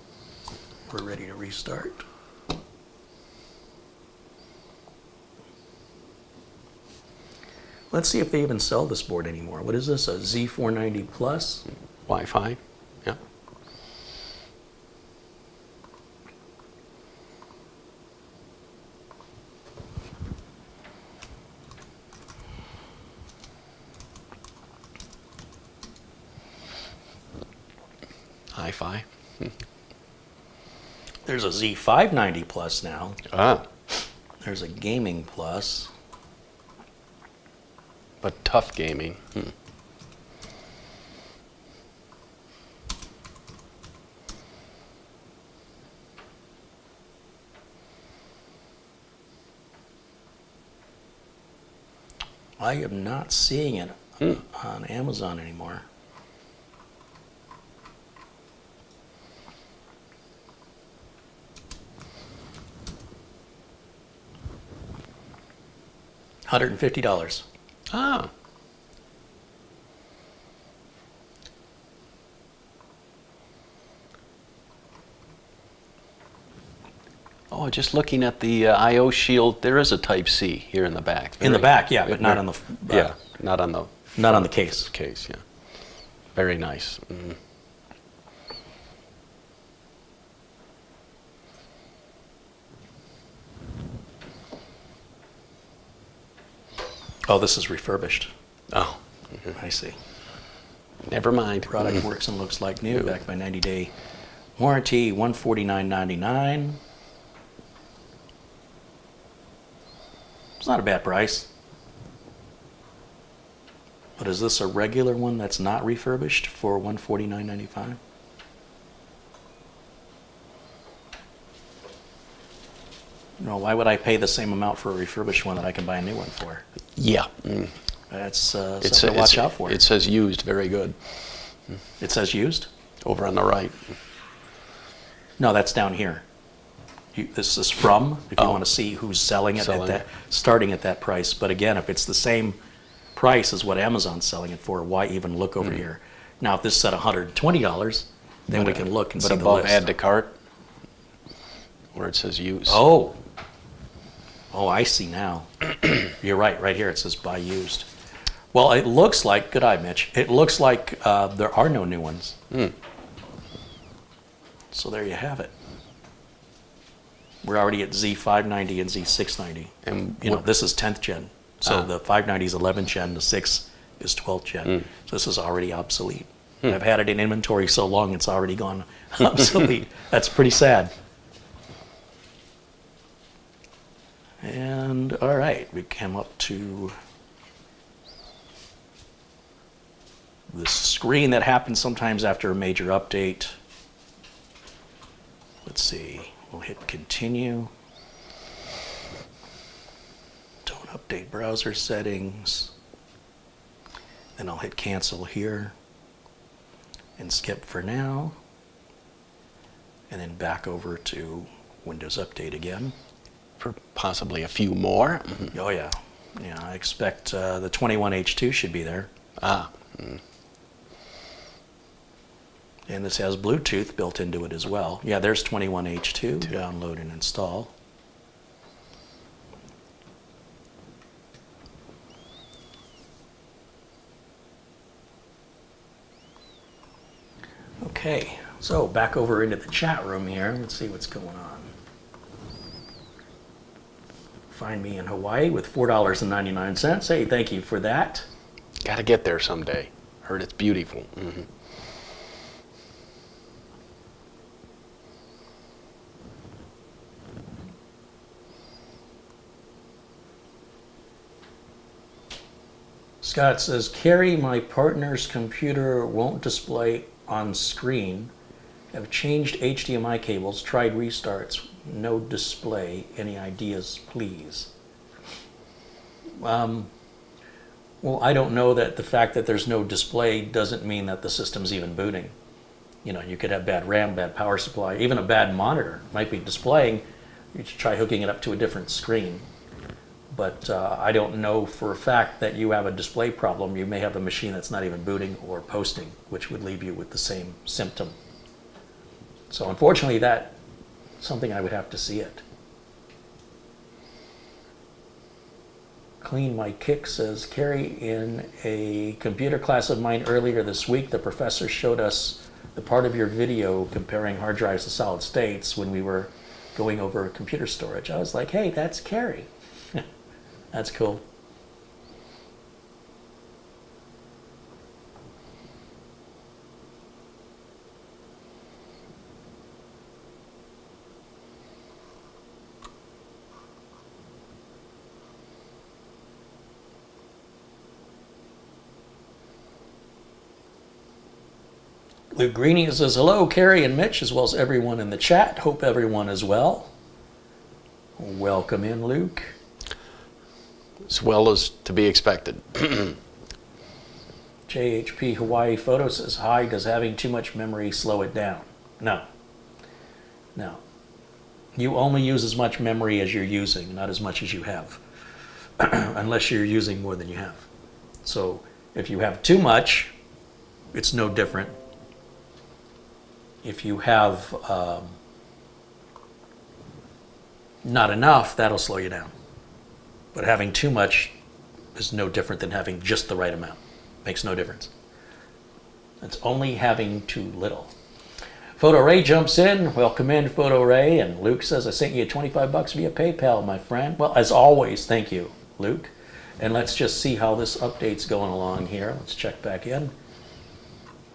We're ready to restart. Let's see if they even sell this board anymore. What is this, a Z490 Plus? Wi-Fi, yeah. Hi-Fi. There's a Z590 Plus now. Ah. There's a Gaming Plus. But Tough Gaming. I am not seeing it on Amazon anymore. $150. Ah. Oh, just looking at the I/O shield, there is a Type C here in the back. In the back, yeah, but not on the yeah, not on the not on the case. Case, yeah. Very nice. Oh, this is refurbished. Oh, I see. Never mind. Product works and looks like new, backed by 90-day warranty, $149.99. It's not a bad price. But is this a regular one that's not refurbished for $149.95? No, why would I pay the same amount for a refurbished one that I can buy a new one for? Yeah. That's something to watch out for. It says used, very good. It says used? Over on the right. No, that's down here. This is from, if you want to see who's selling it at that, starting at that price. But again, if it's the same price as what Amazon's selling it for, why even look over here? Now, if this is at $120, then we can look and see the list. But above add to cart, where it says used. Oh, I see now. You're right here it says buy used. Well, it looks like, good eye, Mitch, it looks like there are no new ones. So there you have it. We're already at Z590 and Z690. And this is 10th gen. So the 590 is 11th gen, the 6 is 12th gen. So this is already obsolete. I've had it in inventory so long it's already gone obsolete. That's pretty sad. And all right, we came up to the screen that happens sometimes after a major update. Let's see, we'll hit continue. Don't update browser settings. Then I'll hit cancel here and skip for now. And then back over to Windows Update again. For possibly a few more. Oh yeah, I expect the 21H2 should be there. And this has Bluetooth built into it as well. Yeah, there's 21H2. Download and install. Okay, so back over into the chat room here. Let's see what's going on. Find me in Hawaii with $4.99. Hey, thank you for that. Got to get there someday. Heard it's beautiful. Scott says, Carrie, my partner's computer won't display on screen. Have changed HDMI cables, tried restarts, no display. Any ideas, please? Well, I don't know that the fact that there's no display doesn't mean that the system's even booting. You could have bad RAM, bad power supply, even a bad monitor might be displaying. You should try hooking it up to a different screen. But I don't know for a fact that you have a display problem. You may have a machine that's not even booting or posting, which would leave you with the same symptom. So unfortunately, that's something I would have to see it. Clean My Kick says, Carrie, in a computer class of mine earlier this week, the professor showed us the part of your video comparing hard drives to solid states when we were going over computer storage. I was like, hey, that's Carrie. That's cool. Luke Greeny says, hello, Carrie and Mitch, as well as everyone in the chat. Hope everyone is well. Welcome in, Luke. As well as to be expected. JHP Hawaii Photo says, hi, does having too much memory slow it down? No. No. You only use as much memory as you're using, not as much as you have. Unless you're using more than you have. So if you have too much, it's no different. If you have not enough, that'll slow you down. But having too much is no different than having just the right amount. Makes no difference. It's only having too little. Photo Ray jumps in. Welcome in, Photo Ray. And Luke says, I sent you $25 via PayPal, my friend. Well, as always, thank you, Luke. And let's just see how this update's going along here. Let's check back in.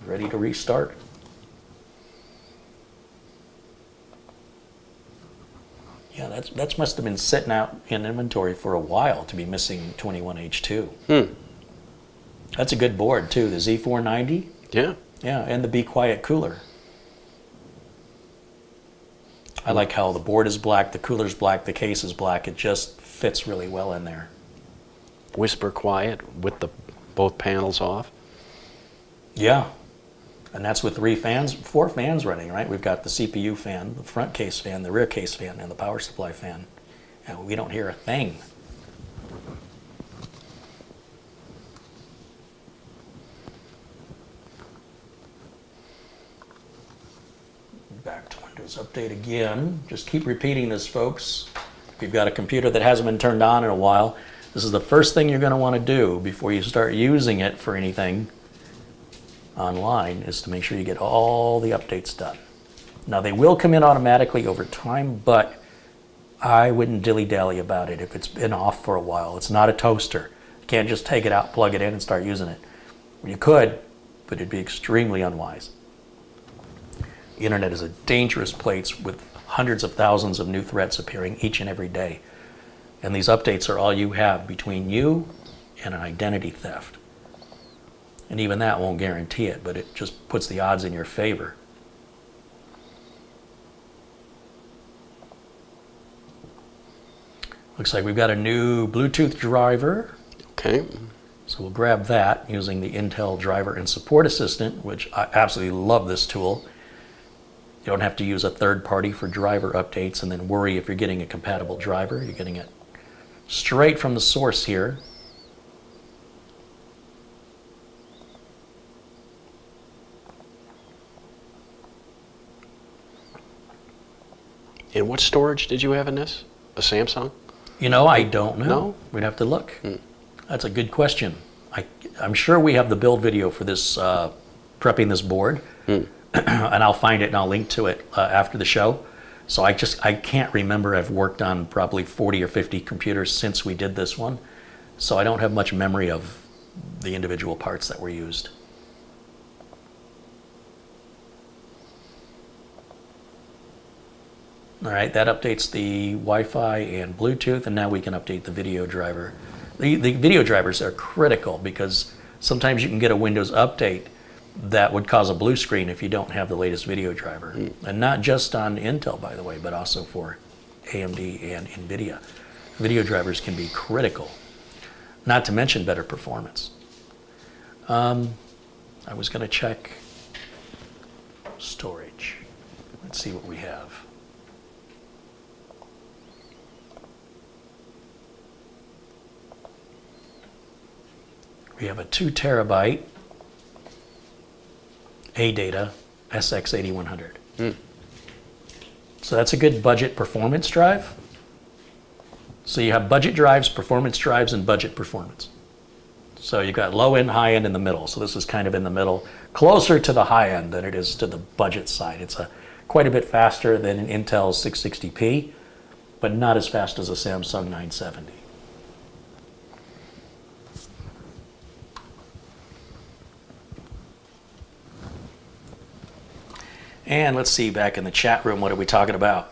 ready to restart. Yeah, that's must have been sitting out in inventory for a while to be missing 21H2. That's a good board too, the Z490. Yeah. Yeah, and the Be Quiet cooler. I like how the board is black, the cooler's black, the case is black. It just fits really well in there. Whisper quiet with the both panels off. Yeah, and that's with 4 fans running, right? We've got the CPU fan, the front case fan, the rear case fan, and the power supply fan. And we don't hear a thing. Back to Windows Update again. Just keep repeating this, folks. If you've got a computer that hasn't been turned on in a while, this is the first thing you're going to want to do before you start using it for anything online, is to make sure you get all the updates done. Now, they will come in automatically over time, but I wouldn't dilly-dally about it if it's been off for a while. It's not a toaster. You can't just take it out, plug it in, and start using it. You could, but it'd be extremely unwise. The internet is a dangerous place with hundreds of thousands of new threats appearing each and every day. And these updates are all you have between you and an identity theft. And even that won't guarantee it, but it just puts the odds in your favor. Looks like we've got a new Bluetooth driver. Okay. So we'll grab that using the Intel Driver and Support Assistant, which I absolutely love this tool. You don't have to use a third party for driver updates and then worry if you're getting a compatible driver. You're getting it straight from the source here. And what storage did you have in this? A Samsung? You know, I don't know. No? We'd have to look. That's a good question. I'm sure we have the build video for this, prepping this board. And I'll find it and I'll link to it after the show. So I can't remember. I've worked on probably 40 or 50 computers since we did this one. So I don't have much memory of the individual parts that were used. All right, that updates the Wi-Fi and Bluetooth, and now we can update the video driver. The video drivers are critical because sometimes you can get a Windows update that would cause a blue screen if you don't have the latest video driver. And not just on Intel, by the way, but also for AMD and NVIDIA. Video drivers can be critical, not to mention better performance. I was going to check storage. Let's see what we have. We have a 2 terabyte ADATA SX8100. So that's a good budget performance drive. So you have budget drives, performance drives, and budget performance. So you've got low end, high end in the middle. So this is kind of in the middle, closer to the high end than it is to the budget side. It's quite a bit faster than an Intel 660p, but not as fast as a Samsung 970. And let's see, back in the chat room, what are we talking about?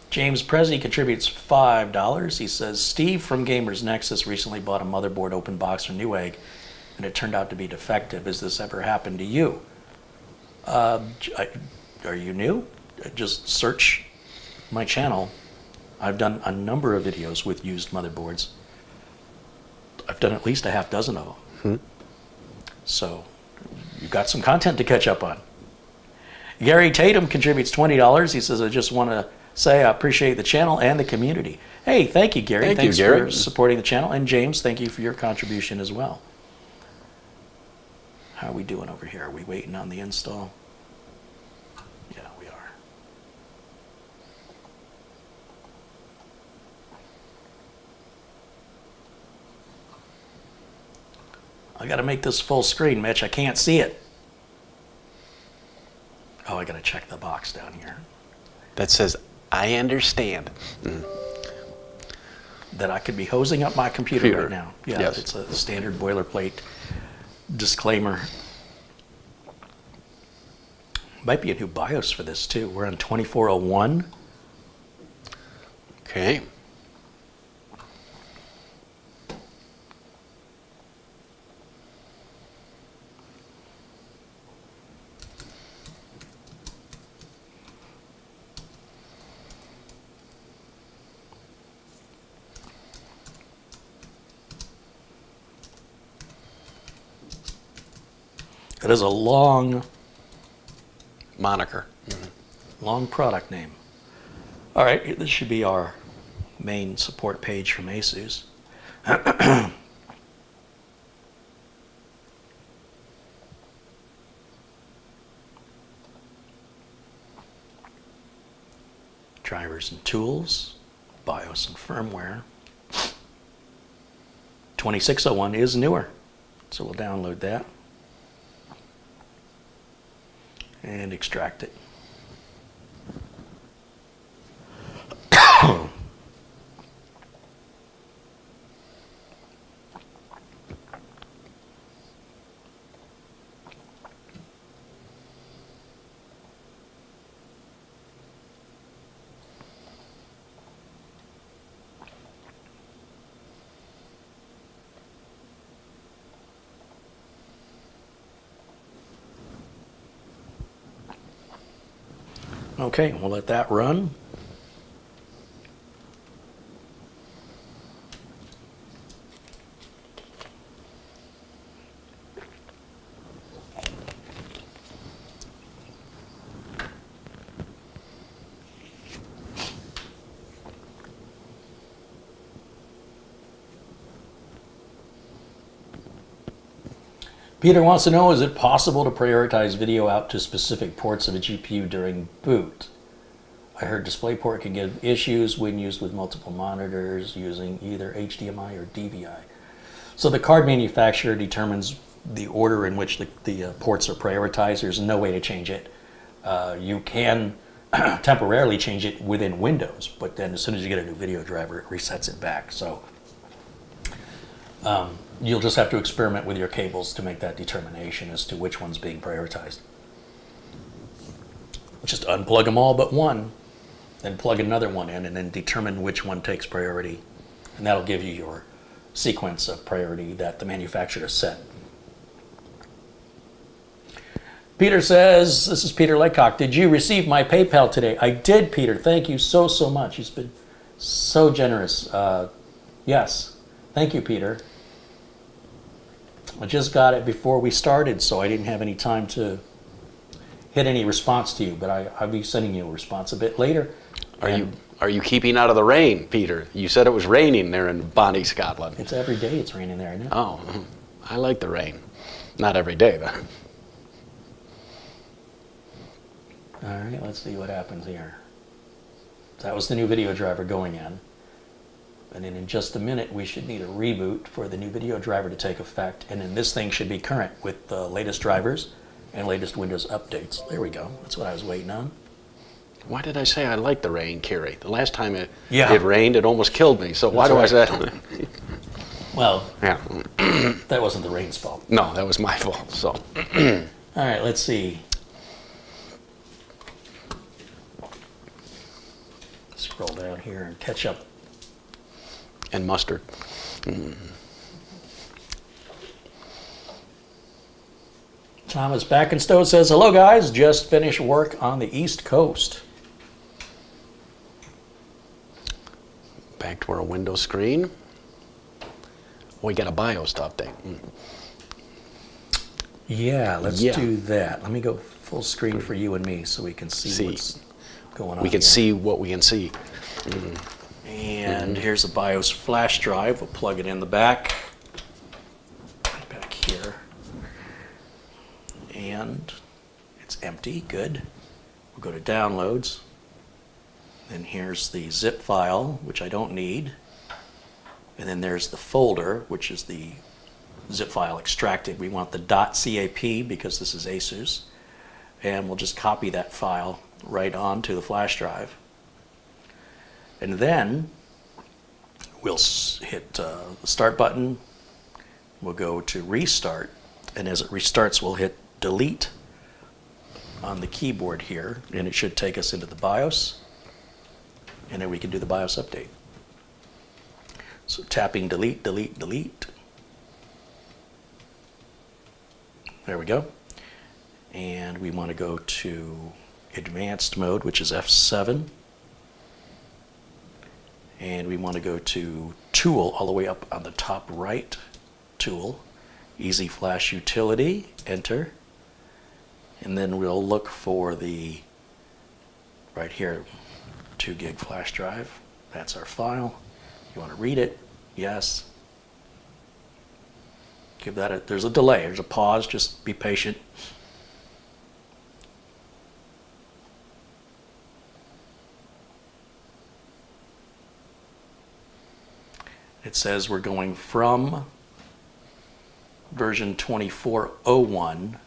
James Prezi contributes $5. He says, Steve from Gamers Nexus recently bought a motherboard open box from Newegg, and it turned out to be defective. Has this ever happened to you? Are you new? Just search my channel. I've done a number of videos with used motherboards. I've done at least a half dozen of them. So you've got some content to catch up on. Gary Tatum contributes $20. He says, I just want to say I appreciate the channel and the community. Hey, thank you, Gary. Thanks for supporting the channel. And James, thank you for your contribution as well. How are we doing over here? Are we waiting on the install? Yeah, we are. I got to make this full screen, Mitch. I can't see it. Oh, I got to check the box down here. That says, I understand. That I could be hosing up my computer right now. Yeah, yes. It's a standard boilerplate disclaimer. Might be a new BIOS for this too. We're on 2401. Okay. It is a long Moniker. long product name. All right, this should be our main support page from ASUS. Drivers and tools, BIOS and firmware. 2601 is newer, so we'll download that and extract it. Okay, we'll let that run. Peter wants to know, is it possible to prioritize video out to specific ports of a GPU during boot? I heard DisplayPort can give issues when used with multiple monitors using either HDMI or DVI. So the card manufacturer determines the order in which the ports are prioritized. There's no way to change it. You can temporarily change it within Windows, but then as soon as you get a new video driver, it resets it back. So you'll just have to experiment with your cables to make that determination as to which one's being prioritized. Just unplug them all but one, then plug another one in, and then determine which one takes priority. And that'll give you your sequence of priority that the manufacturer set. Peter says, this is Peter Laycock, did you receive my PayPal today? I did, Peter. Thank you so much. He's been so generous. Yes. Thank you, Peter. I just got it before we started, so I didn't have any time to hit any response to you, but I'll be sending you a response a bit later. Are you keeping out of the rain, Peter? You said it was raining there in Bonnie, Scotland. It's every day it's raining there, isn't it? Oh, I like the rain. Not every day, though. All right, let's see what happens here. That was the new video driver going in. And then in just a minute, we should need a reboot for the new video driver to take effect. And then this thing should be current with the latest drivers and latest Windows updates. There we go. That's what I was waiting on. Why did I say I like the rain, Kerry? The last time it rained, it almost killed me. So why do I say that? Well, yeah. That wasn't the rain's fault. No, that was my fault. So. All right, let's see. Scroll down here and catch up. And mustard. Thomas Backenstow says, hello guys, just finished work on the East Coast. Back to our Windows screen. We got a BIOS to update. Yeah, let's do that. Let me go full screen for you and me so we can see what's going on. We can see what we can see. And here's a BIOS flash drive. We'll plug it in the back. Right back here. And it's empty. Good. We'll go to downloads. Then here's the zip file, which I don't need. And then there's the folder, which is the zip file extracted. We want the .cap because this is ASUS, and we'll just copy that file right onto the flash drive. And then we'll hit the start button, we'll go to restart, and as it restarts we'll hit delete on the keyboard here, and it should take us into the BIOS, and then we can do the BIOS update. So tapping delete, delete, delete. There we go. And we want to go to advanced mode, which is F7. And we want to go to tool all the way up on the top right, tool, easy flash utility, enter. And then we'll look for the, right here, 2 gig flash drive. That's our file. You want to read it? Yes. Give that a, there's a delay, there's a pause, just be patient. It says we're going from version 2401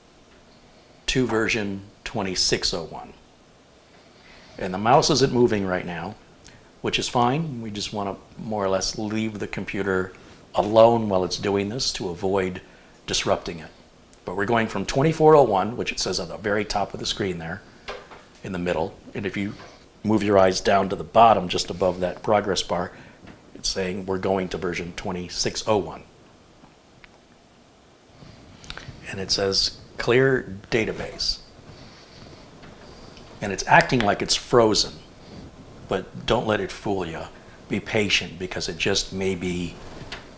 to version 2601. And the mouse isn't moving right now, which is fine. We just want to more or less leave the computer alone while it's doing this to avoid disrupting it. But we're going from 2401, which it says at the very top of the screen there, in the middle. And if you move your eyes down to the bottom, just above that progress bar, it's saying we're going to version 2601. And it says clear database. And it's acting like it's frozen, but don't let it fool you. Be patient, because it just may be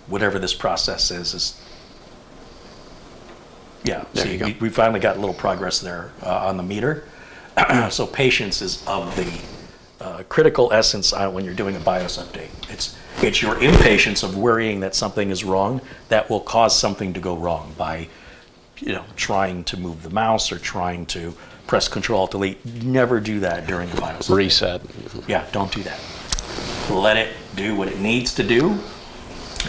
whatever this process is yeah, see, we finally got a little progress there on the meter. So patience is of the critical essence when you're doing a BIOS update. It's your impatience of worrying that something is wrong that will cause something to go wrong by, trying to move the mouse or trying to press Control-Delete. Never do that during a BIOS update. Reset. Yeah, don't do that. Let it do what it needs to do.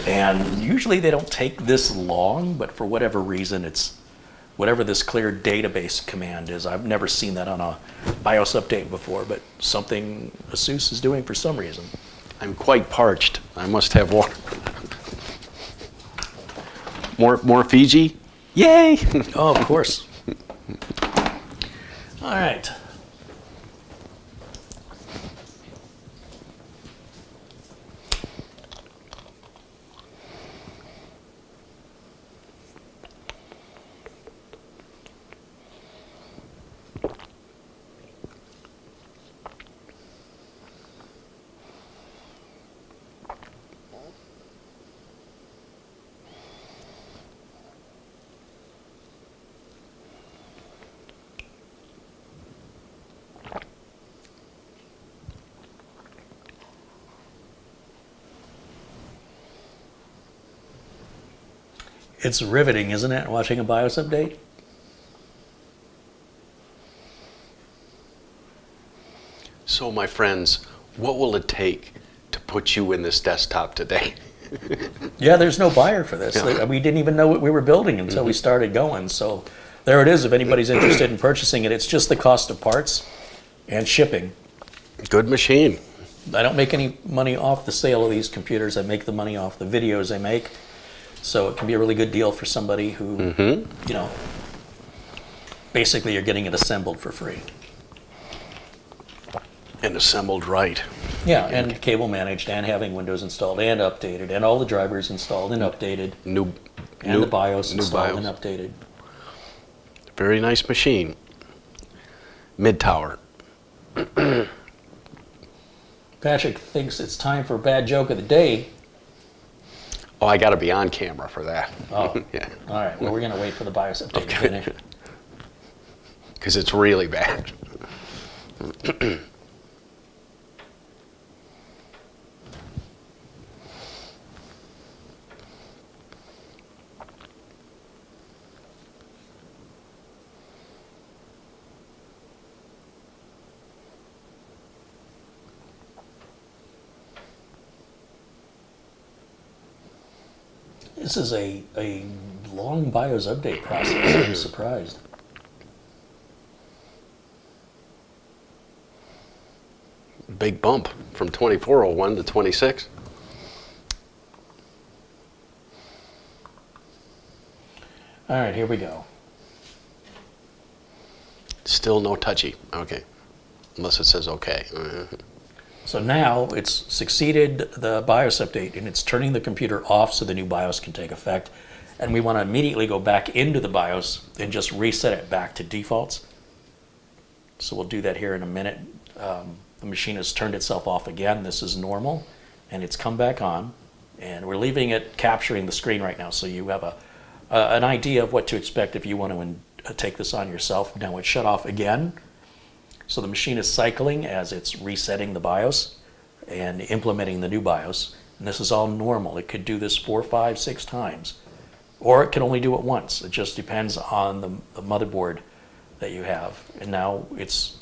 And usually they don't take this long, but for whatever reason, it's whatever this clear database command is. I've never seen that on a BIOS update before, but something ASUS is doing for some reason. I'm quite parched. I must have water. More Fiji? Yay! Oh, of course. All right. It's riveting, isn't it, watching a BIOS update? So, my friends, what will it take to put you in this desktop today? Yeah, there's no buyer for this. Yeah. We didn't even know what we were building until we started going. So there it is. If anybody's interested in purchasing it, it's just the cost of parts and shipping. Good machine. I don't make any money off the sale of these computers. I make the money off the videos I make. So it can be a really good deal for somebody who, basically you're getting it assembled for free. And assembled right. Yeah, and cable managed, and having Windows installed and updated, and all the drivers installed and updated, and the BIOS installed and updated. Very nice machine. Mid-tower. Patrick thinks it's time for a bad joke of the day. Oh, I got to be on camera for that. Oh, yeah. All right. Well, we're going to wait for the BIOS update to finish. Because it's really bad. This is a long BIOS update process. I'm surprised. Big bump from 2401 to 26. All right, here we go. Still no touchy. Okay. Unless it says okay. So now it's succeeded the BIOS update and it's turning the computer off so the new BIOS can take effect. And we want to immediately go back into the BIOS and just reset it back to defaults. So we'll do that here in a minute. The machine has turned itself off again. This is normal, and it's come back on. And we're leaving it capturing the screen right now, so you have an idea of what to expect if you want to take this on yourself. Now it's shut off again. So the machine is cycling as it's resetting the BIOS and implementing the new BIOS. And this is all normal. It could do this 4, 5, 6 times. Or it can only do it once. It just depends on the motherboard that you have. And now it's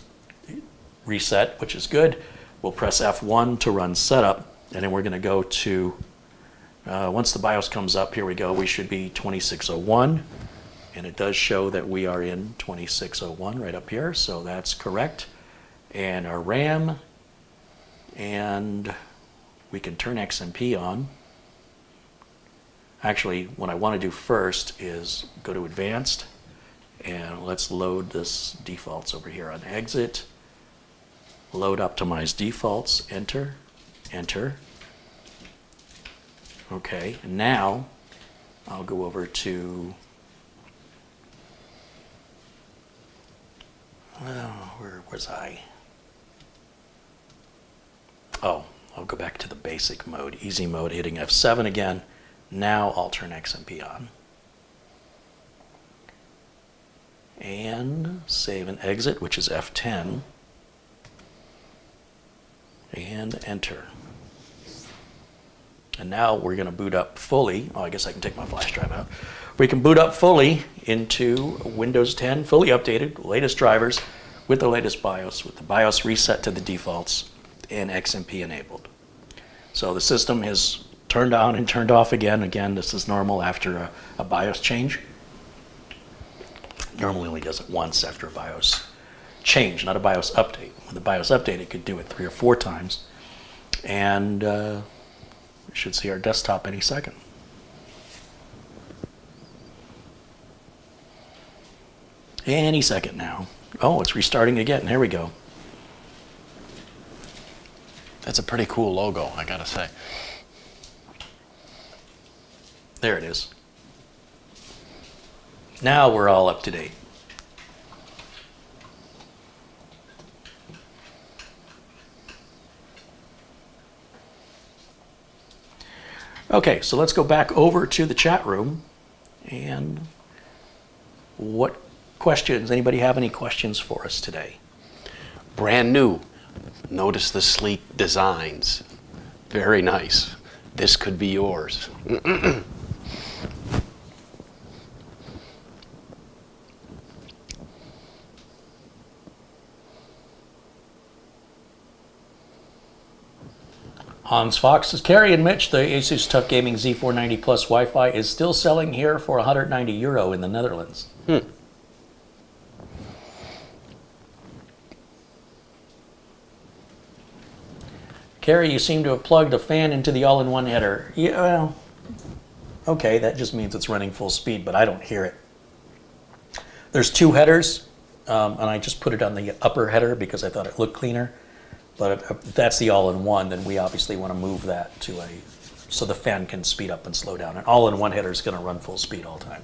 reset, which is good. We'll press F1 to run setup, and then we're going to go to, once the BIOS comes up, here we go, we should be 2601, and it does show that we are in 2601 right up here, so that's correct. And our RAM, and we can turn XMP on. Actually, what I want to do first is go to Advanced, and let's load this defaults over here on Exit. Load optimize defaults, enter, enter. Okay, and now I'll go over to, where was I? Oh, I'll go back to the basic mode, easy mode, hitting F7 again. Now I'll turn XMP on. And save and exit, which is F10. And enter. And now we're going to boot up fully. Oh, I guess I can take my flash drive out. We can boot up fully into Windows 10, fully updated, latest drivers, with the latest BIOS, with the BIOS reset to the defaults, and XMP enabled. So the system is turned on and turned off again. Again, this is normal after a BIOS change. Normally only does it once after a BIOS change, not a BIOS update. With a BIOS update, it could do it 3 or 4 times. And we should see our desktop any second. Any second now. Oh, it's restarting again. Here we go. That's a pretty cool logo, I gotta say. There it is. Now we're all up to date. Okay, so let's go back over to the chat room. And what questions? Anybody have any questions for us today? Brand new. Notice the sleek designs. Very nice. This could be yours. Hans Fox says, Carrie and Mitch, the Asus Tough Gaming Z490 Plus Wi-Fi is still selling here for €190 in the Netherlands. Carrie, you seem to have plugged a fan into the all-in-one header. Yeah, well, okay, that just means it's running full speed, but I don't hear it. There's 2 headers, and I just put it on the upper header because I thought it looked cleaner. But if that's the all-in-one, then we obviously want to move that to so the fan can speed up and slow down. An all-in-one header is going to run full speed all the time.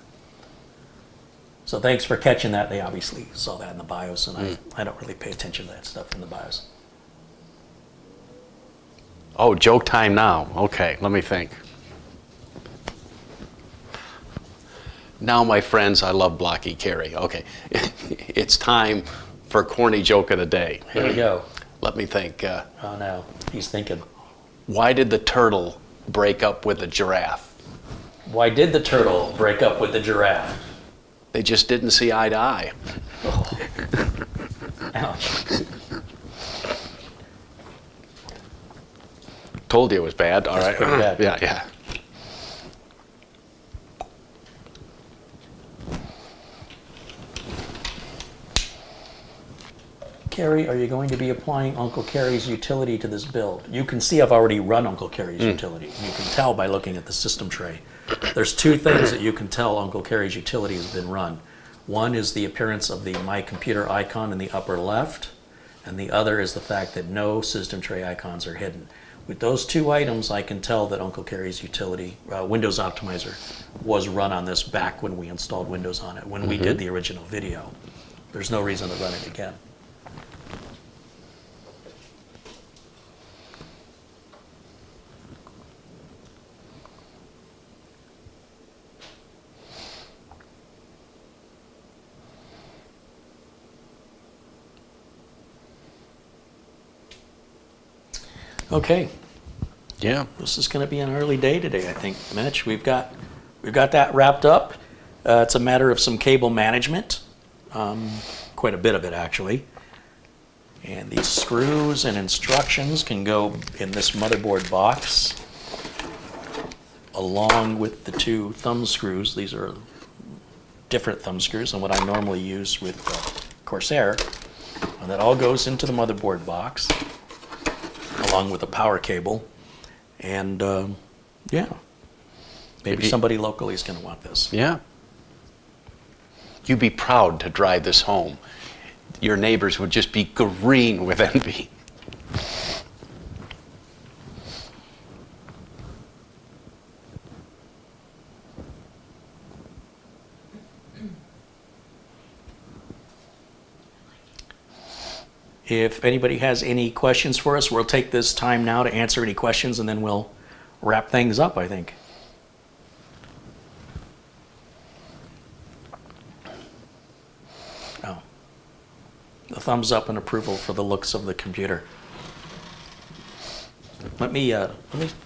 So thanks for catching that. They obviously saw that in the BIOS, and I don't really pay attention to that stuff in the BIOS. Oh, joke time now. Okay, let me think. Now, my friends, I love blocky Carrie. Okay, it's time for Corny Joke of the Day. Here we go. Let me think. Oh no, he's thinking. Why did the turtle break up with the giraffe? Why did the turtle break up with the giraffe? They just didn't see eye to eye. Oh. Ouch. Told you it was bad. All right. Pretty bad. Yeah. Carrie, are you going to be applying Uncle Carrie's utility to this build? You can see I've already run Uncle Carrie's utility. You can tell by looking at the system tray. There's two things that you can tell Uncle Carrie's utility has been run. One is the appearance of the My Computer icon in the upper left, and the other is the fact that no system tray icons are hidden. With those two items, I can tell that Uncle Carrie's utility, Windows Optimizer, was run on this back when we installed Windows on it, when we did the original video. There's no reason to run it again. Okay. Yeah. This is going to be an early day today, I think, Mitch. We've got that wrapped up. It's a matter of some cable management, quite a bit of it actually. And these screws and instructions can go in this motherboard box, along with the two thumb screws. These are different thumb screws than what I normally use with Corsair. And that all goes into the motherboard box, along with a power cable. And yeah, maybe somebody locally is going to want this. Yeah. You'd be proud to drive this home. Your neighbors would just be green with envy. If anybody has any questions for us, we'll take this time now to answer any questions, and then we'll wrap things up, I think. Oh. The thumbs up and approval for the looks of the computer. Let me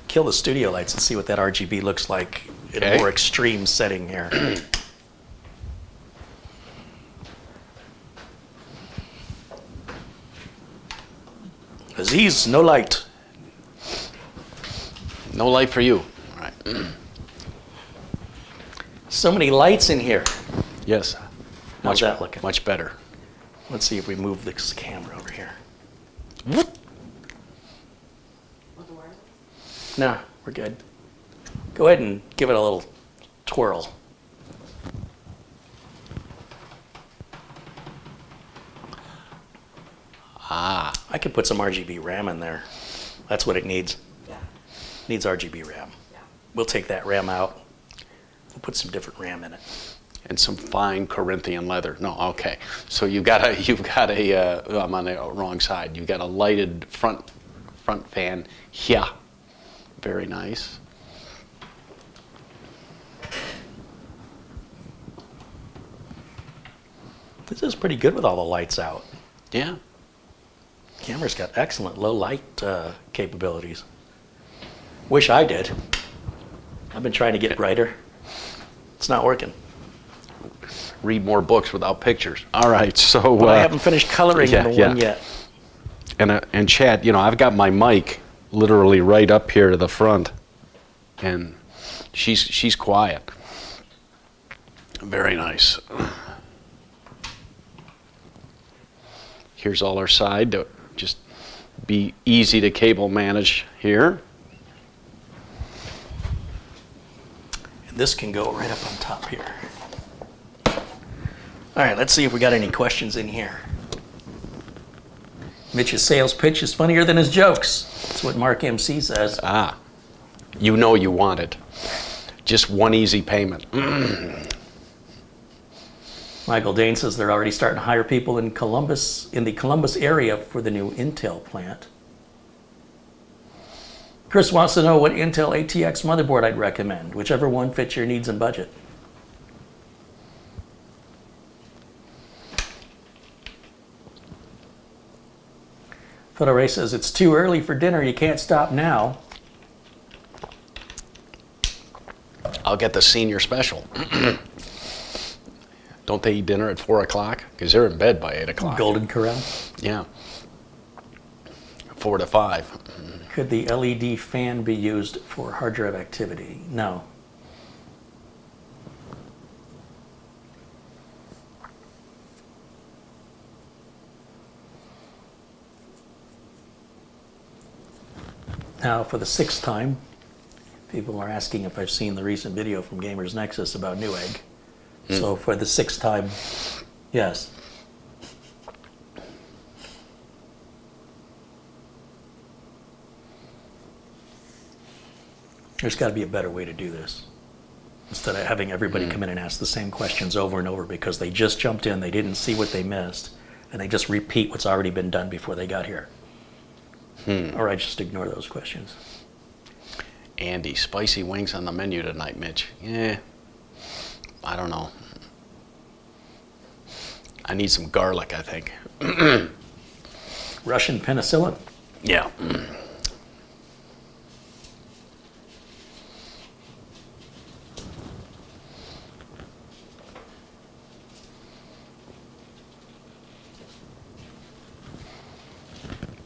kill the studio lights and see what that RGB looks like in a more extreme setting here. Aziz, no light. No light for you. All right. So many lights in here. Yes. How's that looking? Much better. Let's see if we move this camera over here. No, we're good. Go ahead and give it a little twirl. Ah. I could put some RGB RAM in there. That's what it needs. Yeah. Needs RGB RAM. Yeah. We'll take that RAM out. We'll put some different RAM in it. And some fine Corinthian leather. No, okay. So you've got a. I'm on the wrong side. You've got a lighted front fan. Yeah. Very nice. This is pretty good with all the lights out. Yeah. Camera's got excellent low light capabilities. Wish I did. I've been trying to get brighter. It's not working. Read more books without pictures. All right, so But I haven't finished coloring in the one yet. And Chad, I've got my mic literally right up here to the front, and she's quiet. Very nice. Here's all our side to just be easy to cable manage here. And this can go right up on top here. All right, let's see if we got any questions in here. Mitch's sales pitch is funnier than his jokes. That's what Mark MC says. Ah, you know you want it. Just one easy payment. Michael Dane says they're already starting to hire people in the Columbus area for the new Intel plant. Chris wants to know what Intel ATX motherboard I'd recommend, whichever one fits your needs and budget. Photo Ray says it's too early for dinner, you can't stop now. I'll get the senior special. Don't they eat dinner at 4 o'clock? Because they're in bed by 8 o'clock. Golden Corral. Yeah. 4 to 5. Could the LED fan be used for hard drive activity? No. Now, for the sixth time, people are asking if I've seen the recent video from Gamers Nexus about Newegg. So for the sixth time, yes. There's got to be a better way to do this. Instead of having everybody come in and ask the same questions over and over because they just jumped in, they didn't see what they missed, and they just repeat what's already been done before they got here. Or I just ignore those questions. Andy, spicy wings on the menu tonight, Mitch. Yeah, I don't know. I need some garlic, I think. Russian penicillin. Yeah.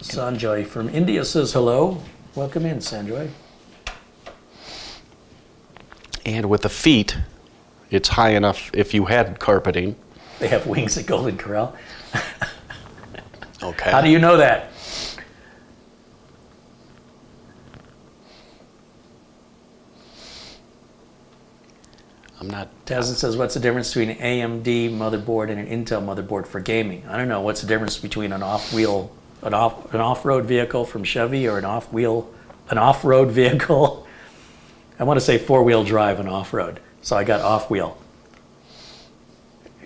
Sanjay from India says hello. Welcome in, Sanjay. And with the feet, it's high enough if you had carpeting. They have wings at Golden Corral. Okay. How do you know that? I'm not. Tazin says, what's the difference between an AMD motherboard and an Intel motherboard for gaming? I don't know. What's the difference between an off-wheel, an off-road vehicle from Chevy or an off-road vehicle? I want to say four-wheel drive and off-road, so I got off-wheel.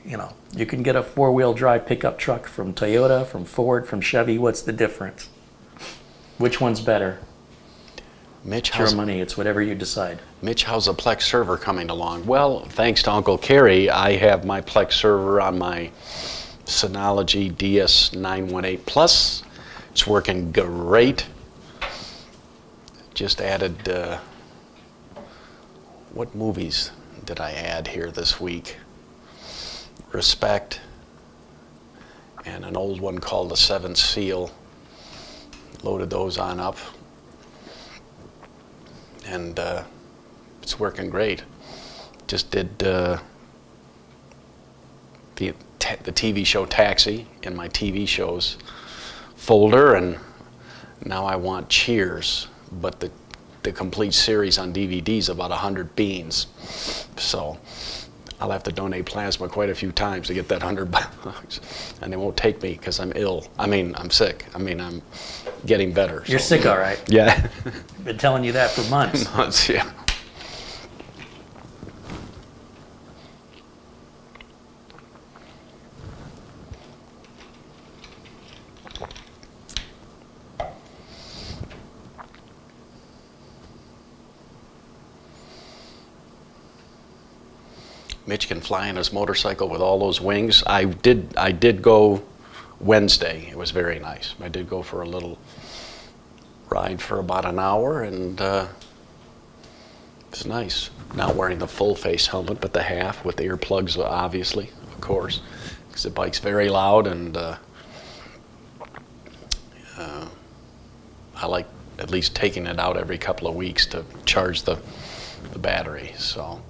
You know, you can get a four-wheel drive pickup truck from Toyota, from Ford, from Chevy. What's the difference? Which one's better? Mitch, It's your money. It's whatever you decide. Mitch, how's the Plex server coming along? Well, thanks to Uncle Kerry, I have my Plex server on my Synology DS918 Plus. It's working great. Just added, what movies did I add here this week? Respect, and an old one called The Seventh Seal. Loaded those on up. And it's working great. Just did the TV show Taxi in my TV shows folder, and now I want Cheers, but the complete series on DVD is about 100 beans. So I'll have to donate plasma quite a few times to get that 100 bucks. And they won't take me because I'm ill. I mean, I'm sick. I mean, I'm getting better. You're sick, all right. Yeah. Been telling you that for months. Months, yeah. Mitch can fly on his motorcycle with all those wings. I did go Wednesday. It was very nice. I did go for a little ride for about an hour, and it's nice. Not wearing the full face helmet, but the half with the earplugs, obviously, of course, because the bike's very loud, and I like at least taking it out every couple of weeks to charge the battery. So.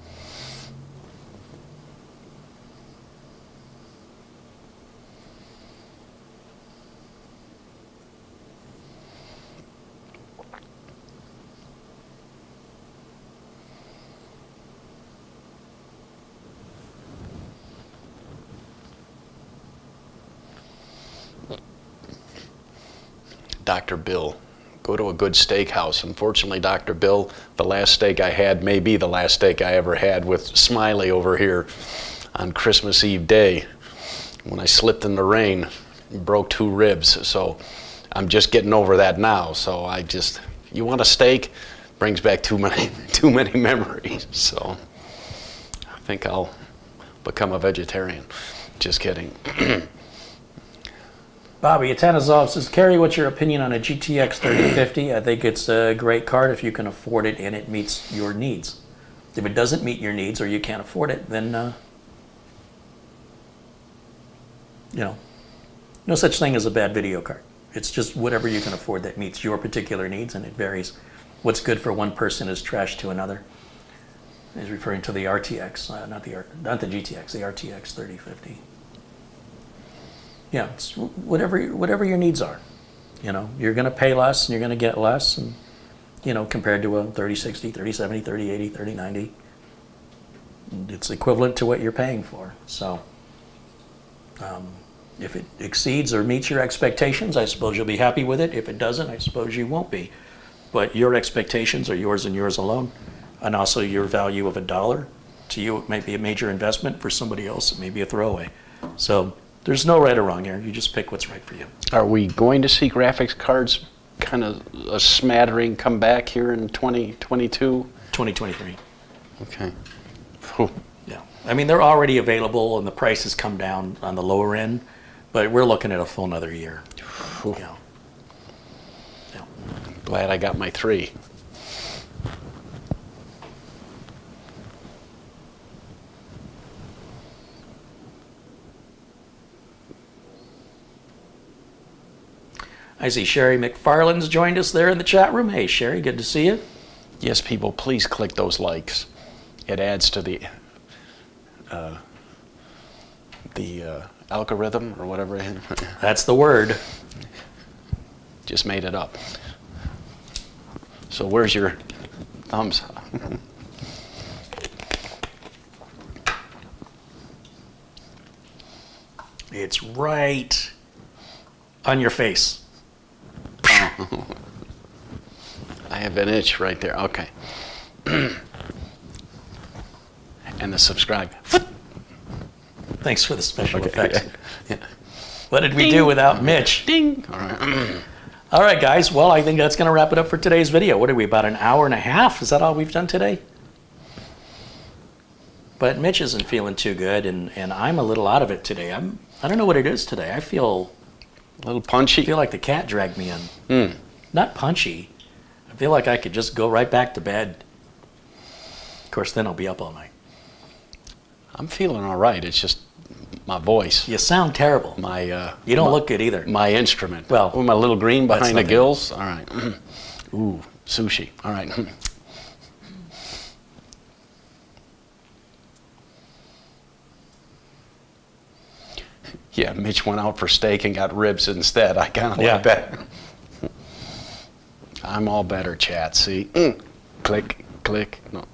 Dr. Bill, go to a good steakhouse. Unfortunately, Dr. Bill, the last steak I had may be the last steak I ever had with Smiley over here on Christmas Eve day when I slipped in the rain and broke 2 ribs. So I'm just getting over that now. So you want a steak? Brings back too many memories. So I think I'll become a vegetarian. Just kidding. Bobby Atanazov says, Kerry, what's your opinion on a GTX 3050? I think it's a great card if you can afford it and it meets your needs. If it doesn't meet your needs or you can't afford it, then, no such thing as a bad video card. It's just whatever you can afford that meets your particular needs, and it varies. What's good for one person is trash to another. He's referring to the RTX, not the GTX, the RTX 3050. Yeah, it's whatever your needs are. You're going to pay less and you're going to get less, and you know, compared to a 3060, 3070, 3080, 3090. It's equivalent to what you're paying for. So if it exceeds or meets your expectations, I suppose you'll be happy with it. If it doesn't, I suppose you won't be. But your expectations are yours and yours alone. And also your value of $1 to you, it may be a major investment. For somebody else, it may be a throwaway. So there's no right or wrong here. You just pick what's right for you. Are we going to see graphics cards kind of a smattering come back here in 2022? 2023. Okay. Whew. Yeah. I mean, they're already available and the prices come down on the lower end, but we're looking at a full another year. Whew. Yeah. Yeah. Glad I got my 3. I see Sherry McFarland's joined us there in the chat room. Hey, Sherry, good to see you. Yes, people, please click those likes. It adds to the algorithm or whatever. That's the word. Just made it up. So where's your thumbs up? It's right on your face. I have an itch right there. Okay. And the subscribe. Thanks for the special Okay. effects. Yeah. What did we do without Mitch? Ding. All right. All right, guys. Well, I think that's going to wrap it up for today's video. What are we, about an hour and a half? Is that all we've done today? But Mitch isn't feeling too good, and I'm a little out of it today. I don't know what it is today. I feel A little punchy. like the cat dragged me in. Not punchy. I feel like I could just go right back to bed. Of course, then I'll be up all night. I'm feeling all right. It's just my voice. You sound terrible. You don't look good either. My instrument. Well, oh, my little green behind the nothing. gills. All right. Ooh, sushi. All right. Yeah, Mitch went out for steak and got ribs instead. I kind of like that. I'm all better, chat. See? Click, click. No.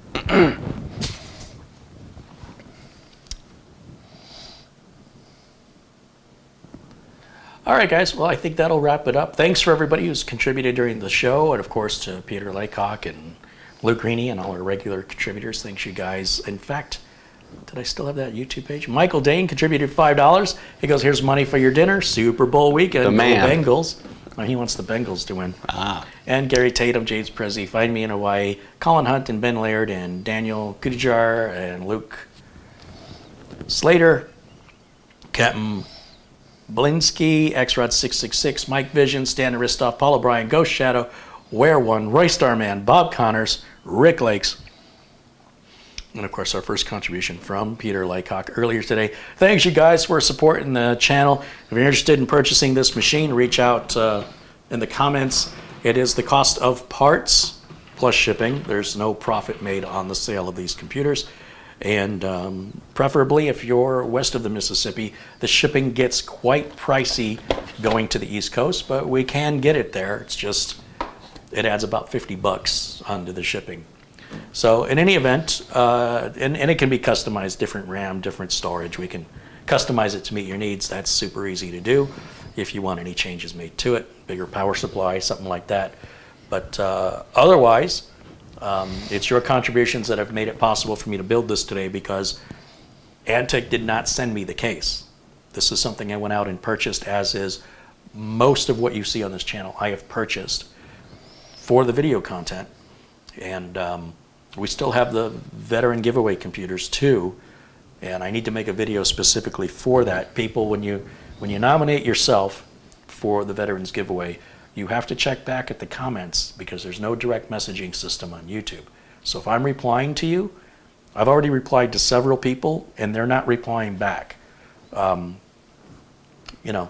All right, guys. Well, I think that'll wrap it up. Thanks for everybody who's contributed during the show, and of course to Peter Laycock and Luke Greeny and all our regular contributors. Thanks, you guys. In fact, did I still have that YouTube page? Michael Dane contributed $5. He goes, "Here's money for your dinner. Super Bowl weekend. The man. Go Bengals." Well, he wants the Bengals to win. Ah. And Gary Tatum, James Prezi, Find Me in Hawaii, Colin Hunt and Ben Laird, and Daniel Kudijar and Luke Slater, Captain Blinsky, XRod666, Mike Vision, Stan Aristoff, Paul O'Brien, Ghost Shadow, Ware One, Roy Starman, Bob Connors, Rick Lakes, and of course our first contribution from Peter Laycock earlier today. Thanks you guys for supporting the channel. If you're interested in purchasing this machine, reach out in the comments. It is the cost of parts plus shipping. There's no profit made on the sale of these computers. And preferably if you're west of the Mississippi, the shipping gets quite pricey going to the East Coast, but we can get it there. It's just, it adds about $50 onto the shipping. So in any event, and it can be customized, different RAM, different storage. We can customize it to meet your needs. That's super easy to do if you want any changes made to it, bigger power supply, something like that. But otherwise, it's your contributions that have made it possible for me to build this today, because Antec did not send me the case. This is something I went out and purchased, as is most of what you see on this channel I have purchased for the video content. And we still have the veteran giveaway computers too, and I need to make a video specifically for that. People, when you nominate yourself for the veterans giveaway, you have to check back at the comments, because there's no direct messaging system on YouTube. So if I'm replying to you, I've already replied to several people and they're not replying back. You know,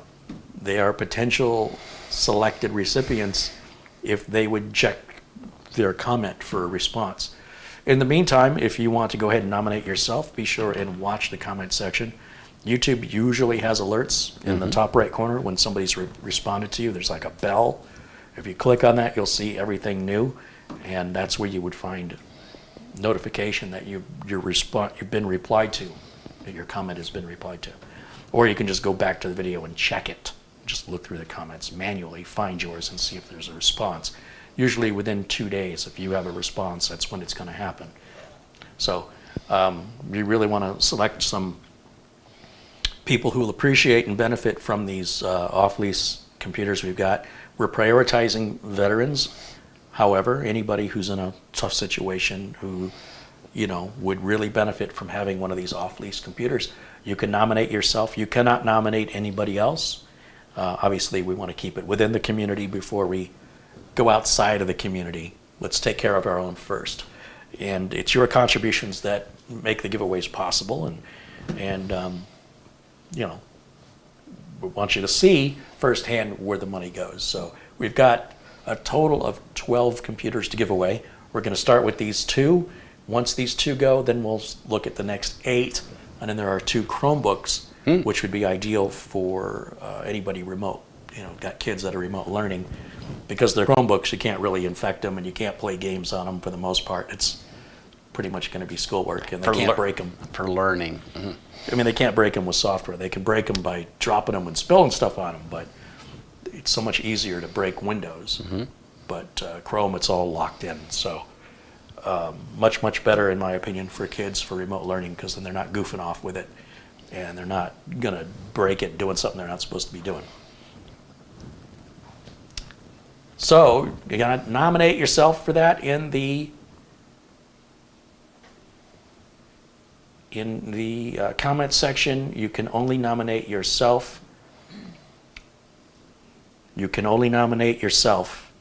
they are potential selected recipients if they would check their comment for a response. In the meantime, if you want to go ahead and nominate yourself, be sure and watch the comment section. YouTube usually has alerts in the top right corner when somebody's responded to you. There's like a bell. If you click on that, you'll see everything new. and that's where you would find notification that you've been replied to, that your comment has been replied to. Or you can just go back to the video and check it. Just look through the comments manually, find yours, and see if there's a response. Usually within 2 days, if you have a response, that's when it's going to happen. So you really want to select some people who will appreciate and benefit from these off-lease computers we've got. We're prioritizing veterans. However, anybody who's in a tough situation who, would really benefit from having one of these off-lease computers, you can nominate yourself. You cannot nominate anybody else. Obviously, we want to keep it within the community before we go outside of the community. Let's take care of our own first. And it's your contributions that make the giveaways possible. And we want you to see firsthand where the money goes. So we've got a total of 12 computers to give away. We're going to start with these 2. Once these 2 go, then we'll look at the next 8. And then there are 2 Chromebooks, which would be ideal for anybody remote. Got kids that are remote learning. Because they're Chromebooks, you can't really infect them, and you can't play games on them for the most part. It's pretty much going to be schoolwork, and they can't break them. For learning. Mm-hmm. I mean, they can't break them with software. They can break them by dropping them and spilling stuff on them, but it's so much easier to break Windows. Mm-hmm. But Chrome, it's all locked in. So much, much better, in my opinion, for kids for remote learning, because then they're not goofing off with it, and they're not going to break it doing something they're not supposed to be doing. So you're going to nominate yourself for that in the comment section. You can only nominate yourself. You can only nominate yourself.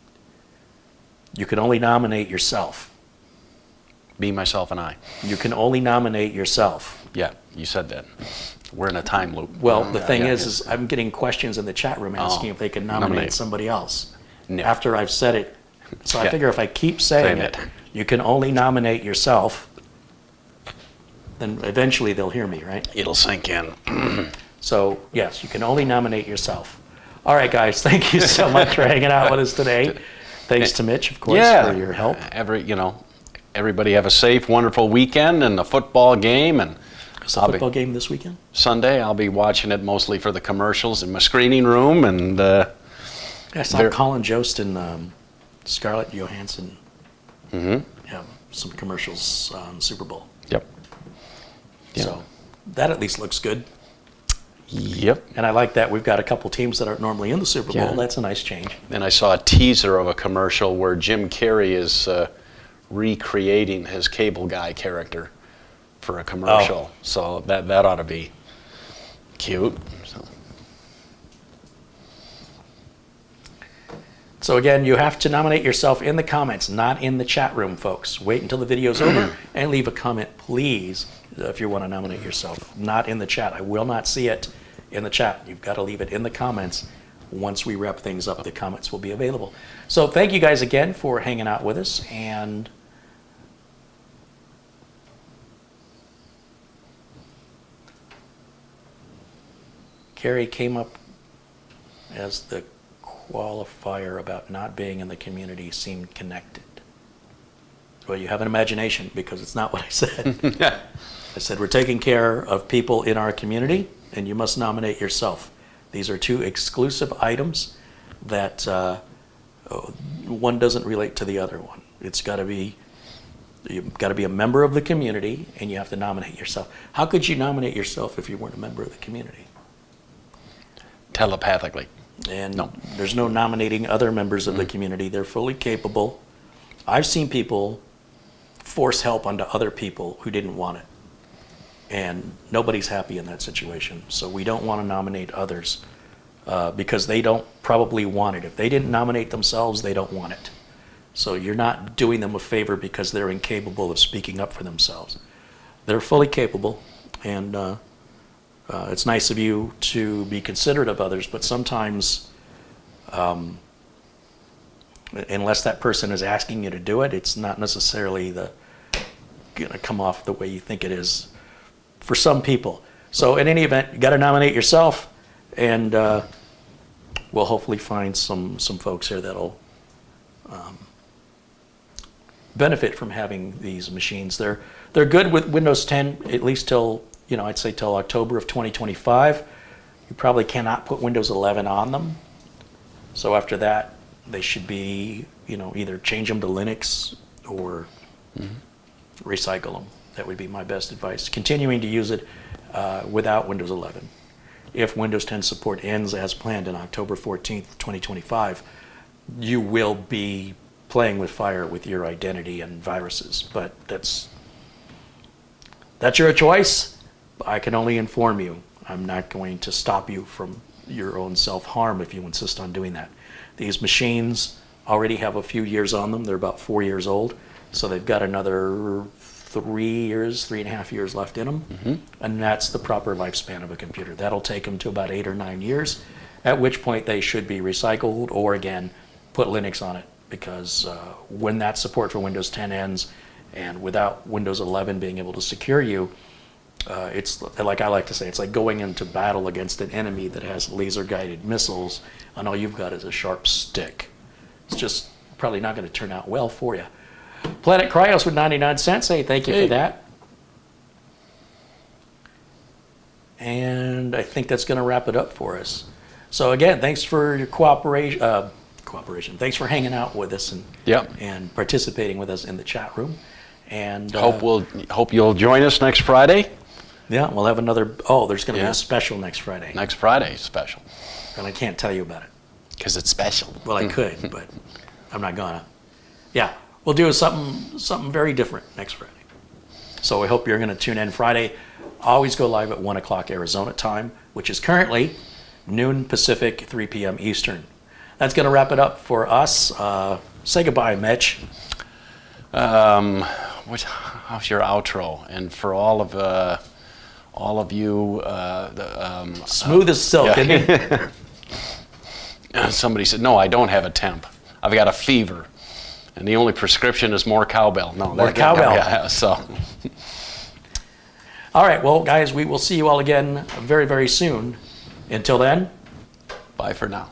You can only nominate yourself. Me, myself, and I. You can only nominate yourself. Yeah, you said that. We're in a time loop. Well, the thing is I'm getting questions in the chat room asking if they can nominate somebody else. No. After I've said it. So I figure if I keep saying it, you can only nominate yourself, then eventually they'll hear me, right? It'll sink in. So, yes, you can only nominate yourself. All right, guys, thank you so much for hanging out with us today. Thanks to Mitch, of course, for your help. Everybody have a safe, wonderful weekend and a football game. And is the football game this weekend? Sunday. I'll be watching it mostly for the commercials in my screening room. And I saw Colin Jost and Scarlett Johansson have some commercials on Super Bowl. Yep. So that at least looks good. Yep. And I like that we've got a couple teams that aren't normally in the Super Bowl. That's a nice change. And I saw a teaser of a commercial where Jim Carrey is recreating his cable guy character for a commercial. So that ought to be cute. So again, you have to nominate yourself in the comments, not in the chat room, folks. Wait until the video's over and leave a comment, please, if you want to nominate yourself. Not in the chat. I will not see it in the chat. You've got to leave it in the comments. Once we wrap things up, the comments will be available. So thank you guys again for hanging out with us. And Carrie came up as the qualifier about not being in the community seemed connected. Well, you have an imagination, because it's not what I said. I said we're taking care of people in our community, and you must nominate yourself. These are 2 exclusive items that one doesn't relate to the other one. It's got to be, you've got to be a member of the community, and you have to nominate yourself. How could you nominate yourself if you weren't a member of the community? Telepathically. And there's no nominating other members of the community. They're fully capable. I've seen people force help onto other people who didn't want it. And nobody's happy in that situation. So we don't want to nominate others because they don't probably want it. If they didn't nominate themselves, they don't want it. So you're not doing them a favor because they're incapable of speaking up for themselves. They're fully capable, and it's nice of you to be considerate of others, but sometimes, unless that person is asking you to do it, it's not necessarily going to come off the way you think it is for some people. So in any event, you got to nominate yourself, and we'll hopefully find some folks here that'll benefit from having these machines. They're good with Windows 10 at least till, I'd say till October of 2025. You probably cannot put Windows 11 on them. So after that, they should be, either change them to Linux or recycle them. That would be my best advice. Continuing to use it without Windows 11. If Windows 10 support ends as planned on October 14th, 2025, you will be playing with fire with your identity and viruses. But that's your choice. I can only inform you. I'm not going to stop you from your own self-harm if you insist on doing that. These machines already have a few years on them. They're about 4 years old. So they've got another 3.5 years left in them. And that's the proper lifespan of a computer. That'll take them to about 8 or 9 years, at which point they should be recycled or, again, put Linux on it. Because when that support for Windows 10 ends, and without Windows 11 being able to secure you, it's like I like to say, it's like going into battle against an enemy that has laser-guided missiles, and all you've got is a sharp stick. It's just probably not going to turn out well for you. Planet Cryos with 99 cents. Hey, thank you for that. And I think that's going to wrap it up for us. So again, thanks for your cooperation. Thanks for hanging out with us and participating with us in the chat room. And hope you'll join us next Friday. Yeah, we'll have another. Oh, there's going to be a special next Friday. Next Friday special. And I can't tell you about it. Because it's special. Well, I could, but I'm not gonna. Yeah, we'll do something very different next Friday. So I hope you're going to tune in Friday. Always go live at 1 o'clock Arizona time, which is currently noon Pacific, 3 p.m. Eastern. That's going to wrap it up for us. Say goodbye, Mitch. How's your outro? And for all of you, smooth as silk, isn't it? Somebody said, "No, I don't have a temp. I've got a fever, and the only prescription is more cowbell." No, more cowbell. So. All right, well, guys, we will see you all again very, very soon. Until then, bye for now.